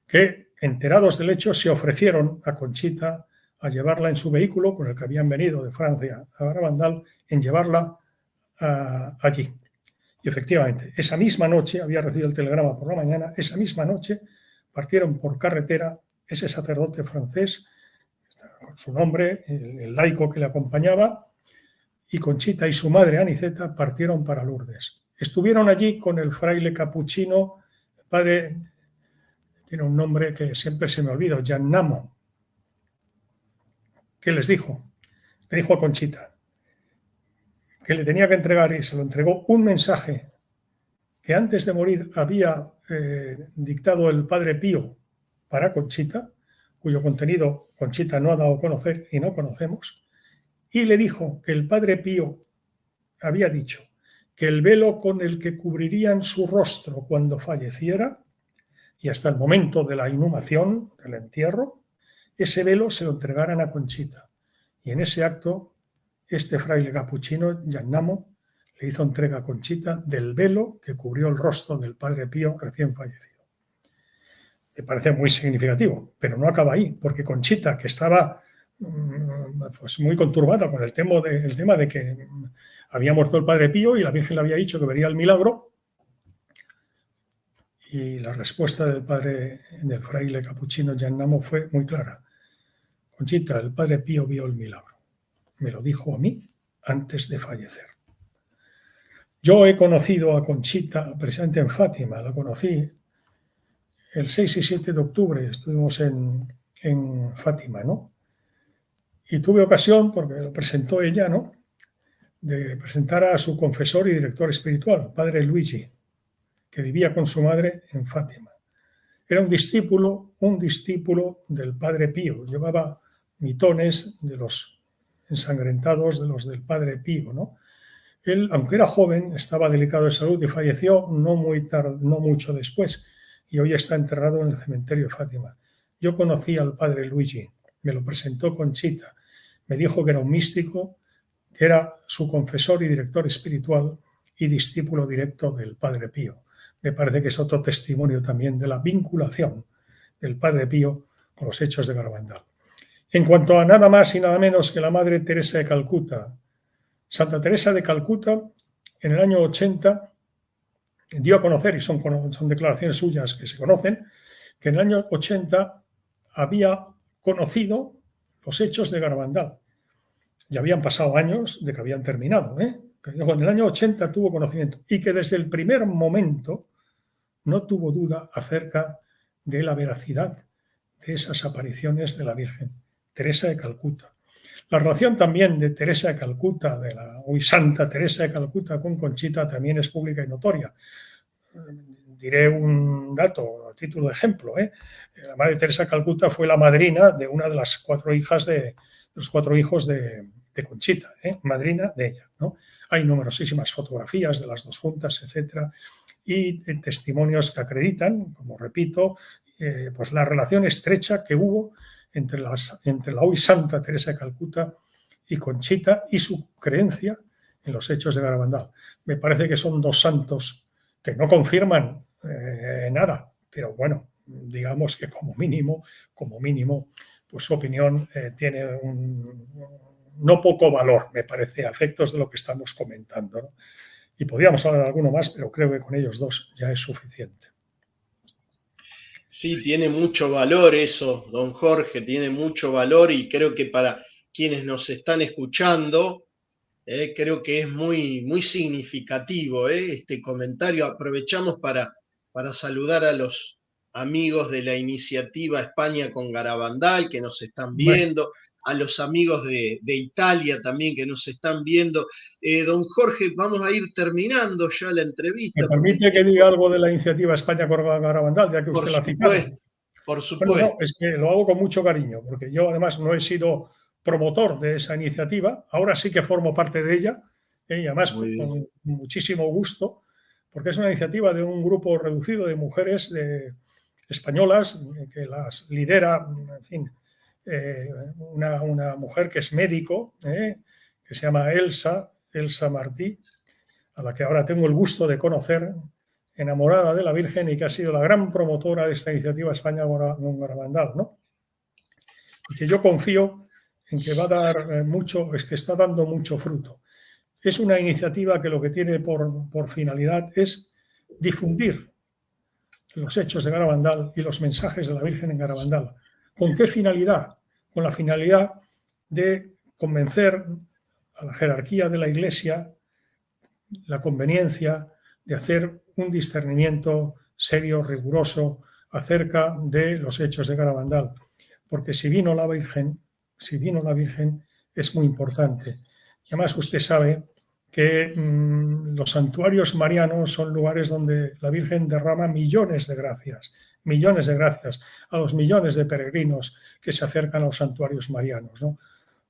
que, enterados del hecho, se ofrecieron a Conchita a llevarla en su vehículo, con el que habían venido de Francia a Garabandal, en llevarla allí. Y efectivamente, esa misma noche, había recibido el telegrama por la mañana, esa misma noche partieron por carretera ese sacerdote francés, con su nombre, el laico que le acompañaba, y Conchita y su madre Aniceta partieron para Lourdes. Estuvieron allí con el fraile capuchino, el padre, tiene un nombre que siempre se me olvida, Giannamo. ¿Qué les dijo? Le dijo a Conchita que le tenía que entregar, y se lo entregó, un mensaje que antes de morir había dictado el Padre Pío para Conchita, cuyo contenido Conchita no ha dado a conocer y no conocemos, y le dijo que el Padre Pío había dicho que el velo con el que cubrirían su rostro cuando falleciera, y hasta el momento de la inhumación, del entierro, ese velo se lo entregaran a Conchita. Y en ese acto, este fraile capuchino, Giannamo, le hizo entrega a Conchita del velo que cubrió el rostro del Padre Pío recién fallecido. Me parece muy significativo, pero no acaba ahí, porque Conchita, que estaba pues muy conturbada con el tema de que había muerto el Padre Pío y la Virgen le había dicho que vería el milagro, y la respuesta del fraile capuchino Giannamo fue muy clara. Conchita, el Padre Pío vio el milagro. Me lo dijo a mí antes de fallecer. Yo he conocido a Conchita precisamente en Fátima, la conocí el 6 y 7 de octubre, estuvimos en Fátima, ¿no? Y tuve ocasión, porque lo presentó ella, ¿no?, de presentar a su confesor y director espiritual, padre Luigi, que vivía con su madre en Fátima. Era un discípulo del Padre Pío, llevaba mitones de los ensangrentados de los del Padre Pío, ¿no? Él, aunque era joven, estaba delicado de salud y falleció no mucho después, y hoy está enterrado en el cementerio de Fátima. Yo conocí al Padre Luigi, me lo presentó Conchita, me dijo que era un místico, que era su confesor y director espiritual y discípulo directo del Padre Pío. Me parece que es otro testimonio también de la vinculación del Padre Pío con los hechos de Garabandal. En cuanto a nada más y nada menos que la Madre Teresa de Calcuta, Santa Teresa de Calcuta, en el año 80, dio a conocer, y son declaraciones suyas que se conocen, que en el año 80 había conocido los hechos de Garabandal. Ya habían pasado años de que habían terminado, pero en el año 80 tuvo conocimiento, y que desde el primer momento no tuvo duda acerca de la veracidad de esas apariciones de la Virgen Teresa de Calcuta. La relación también de Teresa de Calcuta, de la hoy Santa Teresa de Calcuta, con Conchita también es pública y notoria. Diré un dato a título de ejemplo. La Madre Teresa de Calcuta fue la madrina de una de las los cuatro hijos de Conchita, madrina de ella, ¿no? Hay numerosísimas fotografías de las dos juntas, etcétera, y testimonios que acreditan, como repito, pues la relación estrecha que hubo entre la hoy Santa Teresa de Calcuta y Conchita y su creencia en los hechos de Garabandal. Me parece que son dos santos que no confirman nada, pero bueno, digamos que como mínimo, pues su opinión tiene un no poco valor, me parece, a efectos de lo que estamos comentando, ¿no? Y podríamos hablar de alguno más, pero creo que con ellos dos ya es suficiente. Sí, tiene mucho valor eso, don Jorge, tiene mucho valor, y creo que para quienes nos están escuchando, creo que es muy, muy significativo este comentario. Aprovechamos para saludar a los amigos de la iniciativa España con Garabandal que nos están viendo, a los amigos de Italia también que nos están viendo. Don Jorge, vamos a ir terminando ya la entrevista. ¿Me permite que diga algo de la iniciativa España con Garabandal, ya que usted la ha citado? Por supuesto. Bueno, no, es que lo hago con mucho cariño, porque yo además no he sido promotor de esa iniciativa. Ahora sí que formo parte de ella, y además con muchísimo gusto, porque es una iniciativa de un grupo reducido de mujeres españolas que las lidera, en fin, una mujer que es médico, que se llama Elsa Martí, a la que ahora tengo el gusto de conocer, enamorada de la Virgen y que ha sido la gran promotora de esta iniciativa España con Garabandal, ¿no? Y que yo confío en que va a dar mucho, es que está dando mucho fruto. Es una iniciativa que lo que tiene por finalidad es difundir los hechos de Garabandal y los mensajes de la Virgen en Garabandal. ¿Con qué finalidad? Con la finalidad de convencer a la jerarquía de la Iglesia la conveniencia de hacer un discernimiento serio, riguroso, acerca de los hechos de Garabandal. Porque si vino la Virgen, es muy importante. Y además usted sabe que los santuarios marianos son lugares donde la Virgen derrama millones de gracias a los millones de peregrinos que se acercan a los santuarios marianos, ¿no?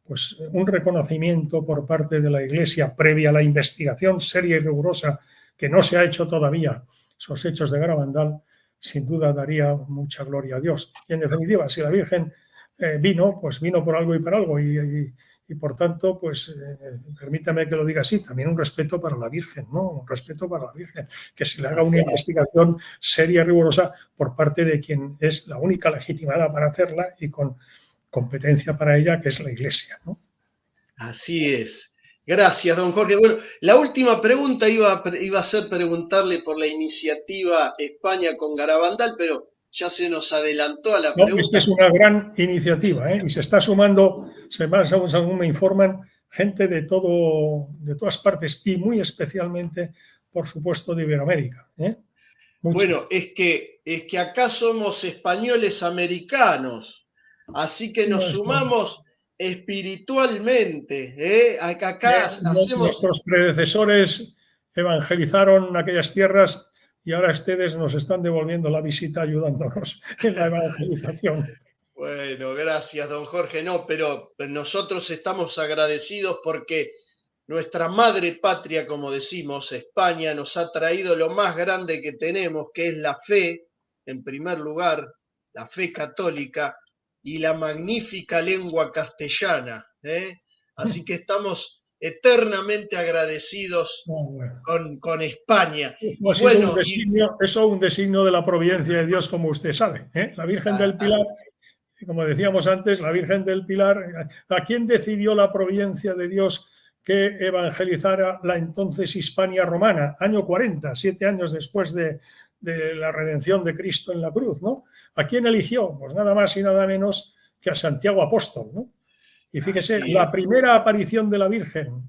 Pues un reconocimiento por parte de la Iglesia previa a la investigación seria y rigurosa que no se ha hecho todavía esos hechos de Garabandal, sin duda daría mucha gloria a Dios. Y en definitiva, si la Virgen vino, pues vino por algo y para algo, y por tanto, pues permítame que lo diga así, también un respeto para la Virgen, ¿no? Un respeto para la Virgen, que se le haga una investigación seria y rigurosa por parte de quien es la única legitimada para hacerla y con competencia para ella, que es la Iglesia, ¿no? Así es. Gracias, don Jorge. Bueno, la última pregunta iba a ser preguntarle por la iniciativa España con Garabandal, pero ya se nos adelantó a la pregunta. Esta es una gran iniciativa, y se está sumando, según me informan, gente de todas partes y muy especialmente, por supuesto, de Iberoamérica. Bueno, es que acá somos españoles americanos, así que nos sumamos espiritualmente. Acá hacemos... Nuestros predecesores evangelizaron aquellas tierras y ahora ustedes nos están devolviendo la visita ayudándonos en la evangelización. Bueno, gracias, don Jorge. No, pero nosotros estamos agradecidos porque nuestra madre patria, como decimos, España, nos ha traído lo más grande que tenemos, que es la fe, en primer lugar, la fe católica y la magnífica lengua castellana. Así que estamos eternamente agradecidos con España. Eso es un designio de la providencia de Dios, como usted sabe. La Virgen del Pilar, como decíamos antes, la Virgen del Pilar, ¿a quién decidió la providencia de Dios que evangelizara la entonces Hispania romana? Año 40, 7 años después de la redención de Cristo en la cruz, ¿no? ¿A quién eligió? Pues nada más y nada menos que a Santiago Apóstol, ¿no? Y fíjese, la primera aparición de la Virgen,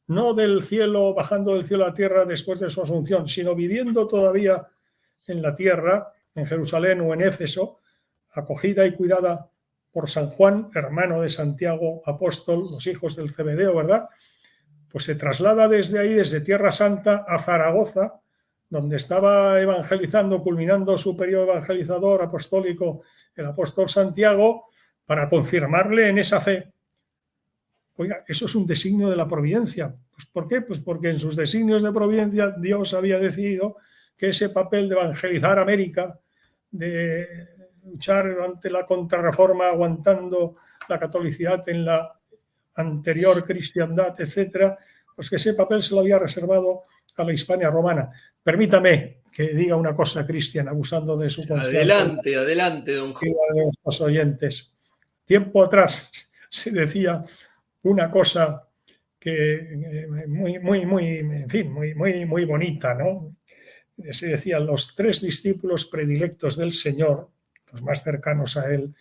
no del cielo, bajando del cielo a la tierra después de su asunción, sino viviendo todavía en la tierra, en Jerusalén o en Éfeso, acogida y cuidada por San Juan, hermano de Santiago Apóstol, los hijos del Zebedeo, ¿verdad? Pues se traslada desde ahí, desde Tierra Santa, a Zaragoza, donde estaba evangelizando, culminando su periodo evangelizador apostólico, el apóstol Santiago, para confirmarle en esa fe. Oiga, eso es un designio de la providencia. Pues, ¿por qué? Pues porque en sus designios de providencia Dios había decidido que ese papel de evangelizar América, de luchar ante la contrarreforma, aguantando la catolicidad en la anterior cristiandad, etcétera, pues que ese papel se lo había reservado a la Hispania romana. Permítame que diga una cosa, Cristian, abusando de su confianza. Adelante, don Jorge. De nuestros oyentes. Tiempo atrás se decía una cosa que muy bonita, ¿no? Se decía, los 3 discípulos predilectos del Señor, los más cercanos a él,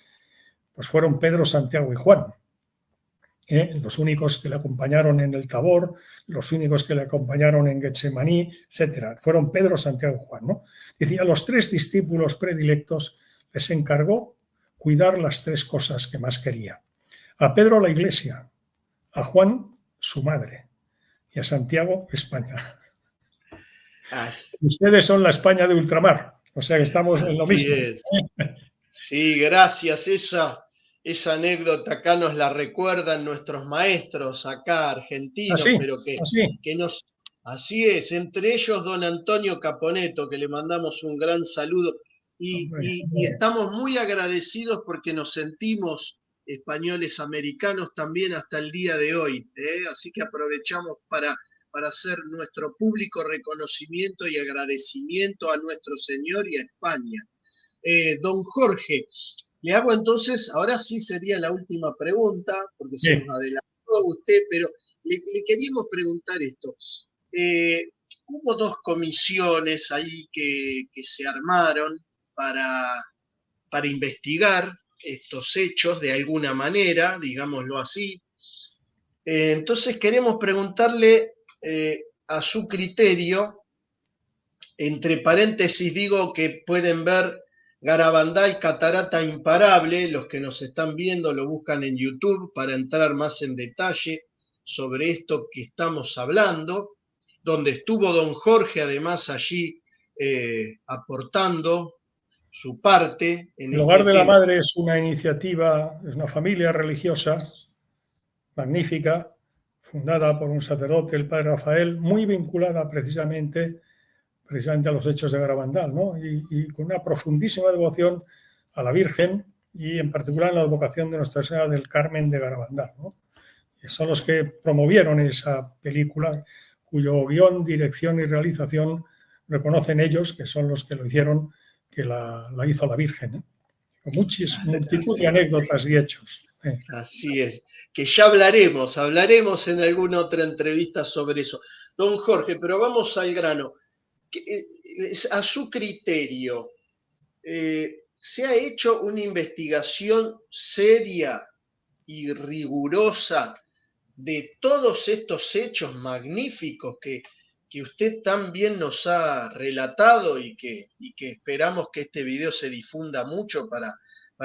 pues fueron Pedro, Santiago y Juan. Los únicos que le acompañaron en el Tabor, los únicos que le acompañaron en Getsemaní, etcétera. Fueron Pedro, Santiago y Juan, ¿no? Decía, a los 3 discípulos predilectos les encargó cuidar las 3 cosas que más quería. A Pedro la Iglesia, a Juan su madre y a Santiago España. Ustedes son la España de ultramar, o sea que estamos en lo mismo. Sí, gracias. esa anécdota acá nos la recuerdan nuestros maestros acá argentinos, Así, pero así. que nos... Así es, entre ellos don Antonio Caponeto, que le mandamos un gran saludo Hombre, y estamos muy agradecidos porque nos sentimos españoles americanos también hasta el día de hoy. Así que aprovechamos para hacer nuestro público reconocimiento y agradecimiento a nuestro Señor y a España. Don Jorge, le hago entonces, ahora sí sería la última pregunta, porque se sí. nos adelantó usted, pero le queríamos preguntar esto. Hubo dos comisiones ahí que se armaron para investigar estos hechos de alguna manera, digámoslo así. Entonces queremos preguntarle a su criterio, entre paréntesis digo que pueden ver Garabandal, Catarata Imparable, los que nos están viendo lo buscan en YouTube para entrar más en detalle sobre esto que estamos hablando, donde estuvo don Jorge además allí aportando su parte en El Hogar este de la tema. Madre es una iniciativa, es una familia religiosa magnífica, fundada por un sacerdote, el padre Rafael, muy vinculada precisamente a los hechos de Garabandal, ¿no? Y con una profundísima devoción a la Virgen y en particular en la advocación de Nuestra Señora del Carmen de Garabandal, ¿no? Y son los que promovieron esa película, cuyo guión, dirección y realización reconocen ellos, que son los que lo hicieron, que la hizo la Virgen, ¿eh? Con multitud de Así, anécdotas y hechos. así es, que ya hablaremos en alguna otra entrevista sobre eso. Don Jorge, pero vamos al grano. A su criterio, ¿se ha hecho una investigación seria y rigurosa de todos estos hechos magníficos que usted tan bien nos ha relatado y que esperamos que este video se difunda mucho para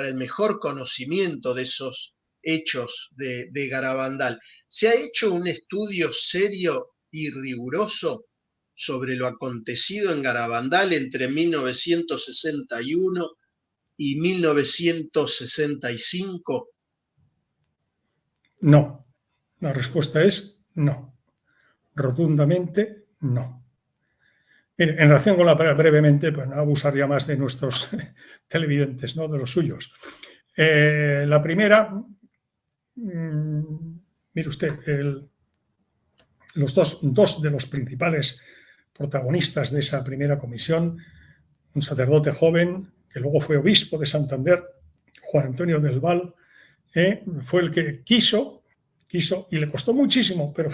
el mejor conocimiento de esos hechos de Garabandal? ¿Se ha hecho un estudio serio y riguroso sobre lo acontecido en Garabandal entre 1961 y 1965? No. La respuesta es no. Rotundamente no. En relación con la brevemente, pues no abusaría más de nuestros televidentes, ¿no? De los suyos. La primera, mire usted, los dos de los principales protagonistas de esa primera comisión, un sacerdote joven que luego fue obispo de Santander, Juan Antonio del Val, fue el que quiso y le costó muchísimo, pero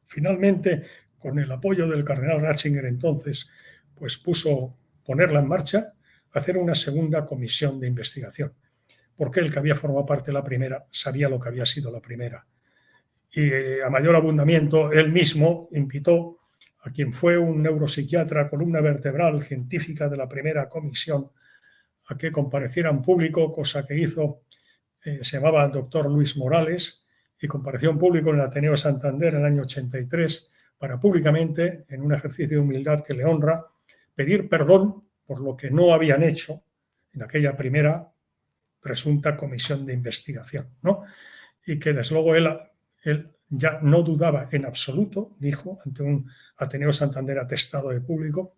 finalmente con el apoyo del cardenal Ratzinger entonces, pues puso ponerla en marcha, hacer una segunda comisión de investigación, porque el que había formado parte de la primera sabía lo que había sido la primera. Y a mayor abundamiento, él mismo invitó a quien fue un neuropsiquiatra, columna vertebral científica de la primera comisión, a que compareciera en público, cosa que hizo, se llamaba el doctor Luis Morales, y compareció en público en el Ateneo de Santander en el año 83 para públicamente, en un ejercicio de humildad que le honra, pedir perdón por lo que no habían hecho en aquella primera presunta comisión de investigación, ¿no? Y que desde luego él ya no dudaba en absoluto, dijo, ante un Ateneo Santander atestado de público,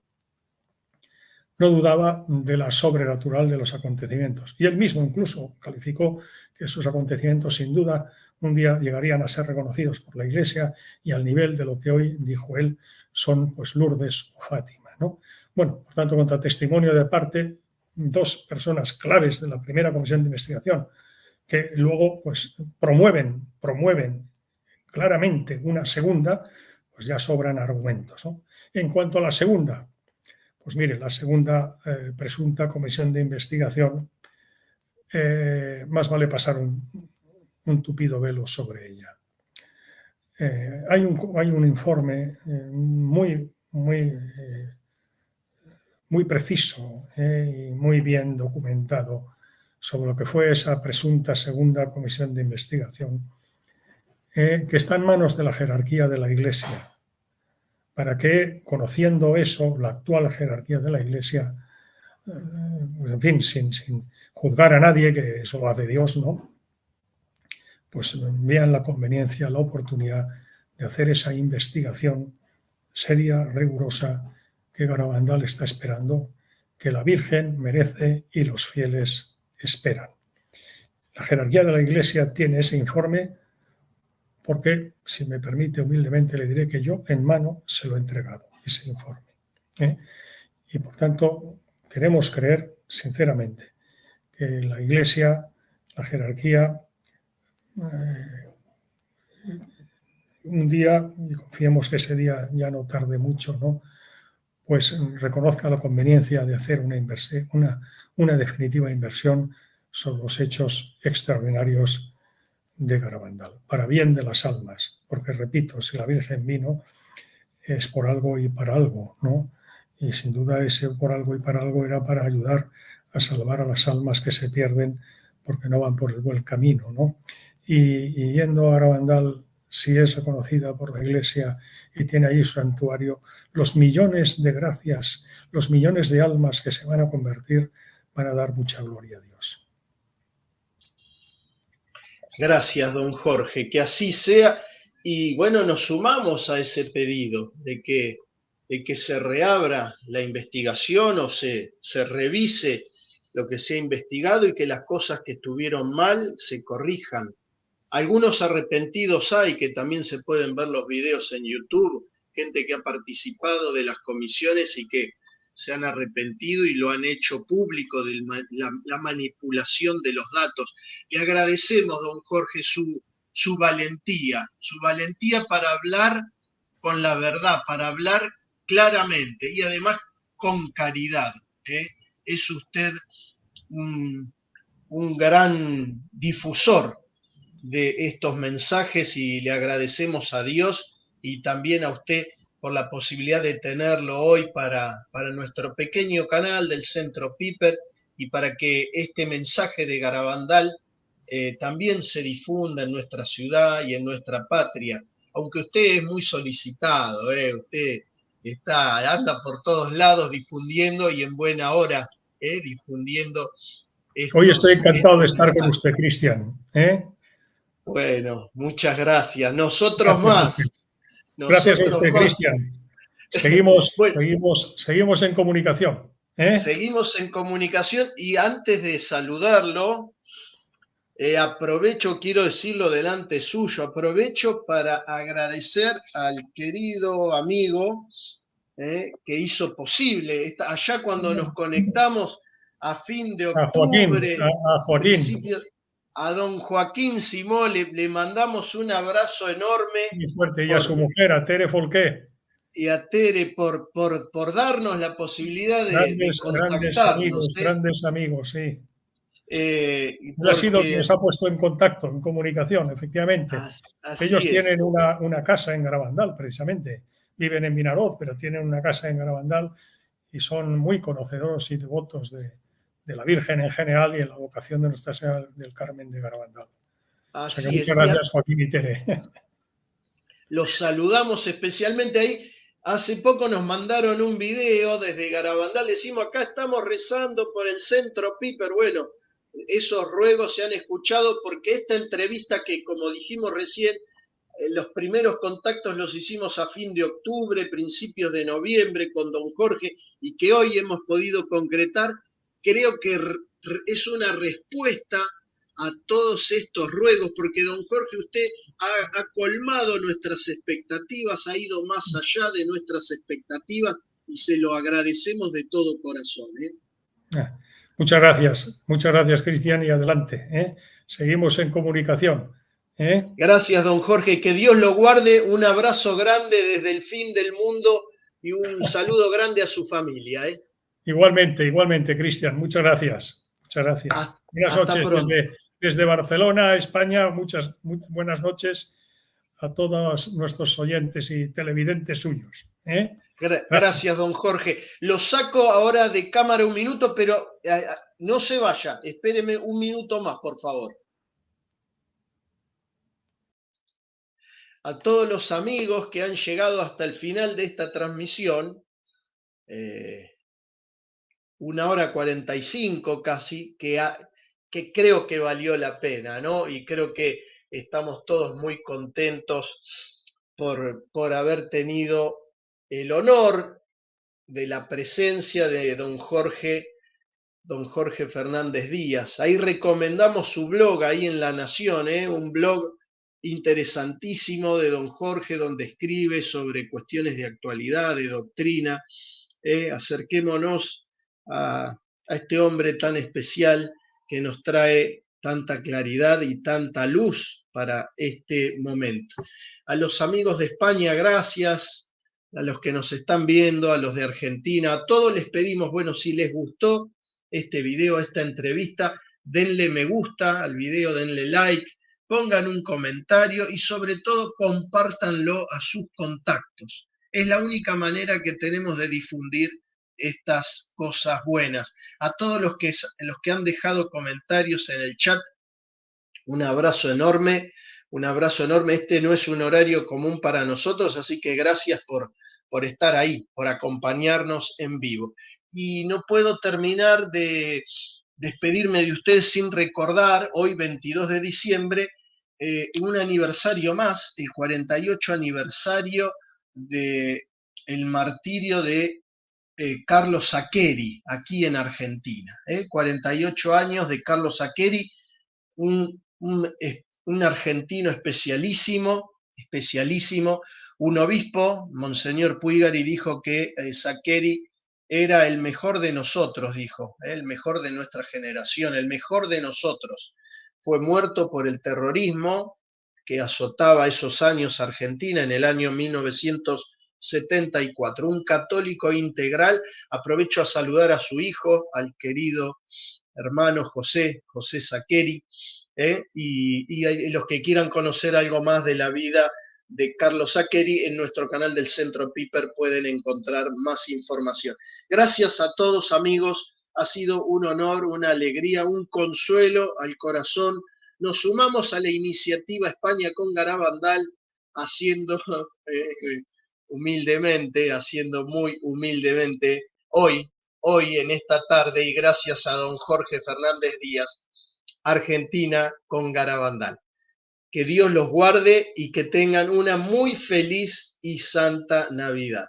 no dudaba de la sobrenatural de los acontecimientos. Y él mismo incluso calificó que esos acontecimientos sin duda un día llegarían a ser reconocidos por la Iglesia y al nivel de lo que hoy, dijo él, son pues Lourdes o Fátima, ¿no? Bueno, por tanto, contra testimonio de parte, dos personas claves de la primera comisión de investigación que luego pues promueven claramente una segunda, pues ya sobran argumentos, ¿no? En cuanto a la segunda, pues mire, la segunda presunta comisión de investigación, más vale pasar un tupido velo sobre ella. Hay un informe muy preciso y muy bien documentado sobre lo que fue esa presunta segunda comisión de investigación, que está en manos de la jerarquía de la Iglesia, para que, conociendo eso, la actual jerarquía de la Iglesia, pues en fin, sin juzgar a nadie, que eso lo hace Dios, ¿no? pues vean la conveniencia, la oportunidad de hacer esa investigación seria, rigurosa, que Garabandal está esperando, que la Virgen merece y los fieles esperan. La jerarquía de la Iglesia tiene ese informe porque, si me permite humildemente, le diré que yo en mano se lo he entregado, ese informe. Y por tanto, queremos creer sinceramente que la Iglesia, la jerarquía, un día, y confiemos que ese día ya no tarde mucho, ¿no?, pues reconozca la conveniencia de hacer una definitiva inversión sobre los hechos extraordinarios de Garabandal, para bien de las almas, porque repito, si la Virgen vino es por algo y para algo, ¿no? Y sin duda ese por algo y para algo era para ayudar a salvar a las almas que se pierden porque no van por el buen camino, ¿no? Y yendo a Garabandal, si es reconocida por la Iglesia y tiene ahí su santuario, los millones de gracias, los millones de almas que se van a convertir van a dar mucha gloria a Dios. Gracias, don Jorge, que así sea. Y bueno, nos sumamos a ese pedido de que se reabra la investigación o se revise lo que se ha investigado y que las cosas que estuvieron mal se corrijan. Algunos arrepentidos hay, que también se pueden ver los videos en YouTube, gente que ha participado de las comisiones y que se han arrepentido y lo han hecho público de la manipulación de los datos. Le agradecemos, don Jorge, su valentía para hablar con la verdad, para hablar claramente y además con caridad. Es usted un gran difusor de estos mensajes y le agradecemos a Dios y también a usted por la posibilidad de tenerlo hoy para nuestro pequeño canal del Centro Piper y para que este mensaje de Garabandal también se difunda en nuestra ciudad y en nuestra patria, aunque usted es muy solicitado, usted anda por todos lados difundiendo y en buena hora difundiendo Hoy estoy encantado de estar con mensajes. usted, Cristian. Bueno, muchas gracias. Nosotros Gracias a usted. más. Gracias a Nosotros usted, más. Cristian. Bueno, Seguimos en comunicación. seguimos en comunicación y antes de saludarlo, aprovecho, quiero decirlo delante suyo, aprovecho para agradecer al querido amigo que hizo posible, allá cuando nos conectamos a fin de A Joaquín, octubre, a Joaquín. principio, a don Joaquín Simón le mandamos un abrazo enorme Muy fuerte. Y a su mujer, a Tere Folqué. y a Tere por darnos la posibilidad de contactarnos. Grandes amigos, sí. Él ha sido quien Porque nos ha puesto en contacto, en comunicación, efectivamente. Ellos así es. tienen una casa en Garabandal, precisamente. Viven en Vinaroz, pero tienen una casa en Garabandal y son muy conocedores y devotos de la Virgen en general y en la vocación de Nuestra Señora del Carmen de Garabandal. O sea que Así muchas es. gracias, Joaquín y Tere. Los saludamos especialmente ahí. Hace poco nos mandaron un video desde Garabandal. Decimos, acá estamos rezando por el Centro Piper. Bueno, esos ruegos se han escuchado porque esta entrevista que, como dijimos recién, los primeros contactos los hicimos a fin de octubre, principios de noviembre con don Jorge y que hoy hemos podido concretar, creo que es una respuesta a todos estos ruegos, porque don Jorge, usted ha colmado nuestras expectativas, ha ido más allá de nuestras expectativas y se lo agradecemos de todo corazón. Muchas gracias, Cristian, y adelante. Seguimos en comunicación. Gracias, don Jorge, que Dios lo guarde, un abrazo grande desde el fin del mundo y un saludo grande a su familia. Igualmente, Cristian, muchas gracias. Buenas Hasta noches pronto. desde Barcelona, España. Muy buenas noches a todos nuestros oyentes y televidentes suyos. Gracias, don Jorge. Lo saco ahora de cámara un minuto, pero no se vaya. Espéreme un minuto más, por favor. A todos los amigos que han llegado hasta el final de esta transmisión, 1 hora 45 casi, que creo que valió la pena, ¿no? Y creo que estamos todos muy contentos por haber tenido el honor de la presencia de don Jorge Fernández Díaz. Ahí recomendamos su blog ahí en La Nación, un blog interesantísimo de don Jorge, donde escribe sobre cuestiones de actualidad, de doctrina. Acerquémonos a este hombre tan especial que nos trae tanta claridad y tanta luz para este momento. A los amigos de España, gracias. A los que nos están viendo, a los de Argentina, a todos les pedimos, bueno, si les gustó este video, esta entrevista, denle me gusta al video, denle like, pongan un comentario y sobre todo compártanlo a sus contactos. Es la única manera que tenemos de difundir estas cosas buenas. A todos los que han dejado comentarios en el chat, un abrazo enorme, un abrazo enorme. Este no es un horario común para nosotros, así que gracias por estar ahí, por acompañarnos en vivo. Y no puedo terminar de despedirme de ustedes sin recordar, hoy 22 de diciembre, un aniversario más, el 48 aniversario del martirio de Carlos Saccheri, aquí en Argentina. 48 años de Carlos Saccheri, un argentino especialísimo, un obispo, Monseñor Puigari, dijo que Saccheri era el mejor de nosotros, dijo, el mejor de nuestra generación, el mejor de nosotros. Fue muerto por el terrorismo que azotaba esos años Argentina en el año 1974. Un católico integral. Aprovecho a saludar a su hijo, al querido hermano José Saccheri, y los que quieran conocer algo más de la vida de Carlos Saccheri, en nuestro canal del Centro Piper pueden encontrar más información. Gracias a todos, amigos. Ha sido un honor, una alegría, un consuelo al corazón. Nos sumamos a la iniciativa España con Garabandal, haciendo muy humildemente, hoy en esta tarde, y gracias a don Jorge Fernández Díaz, Argentina con Garabandal. Que Dios los guarde y que tengan una muy feliz y santa Navidad.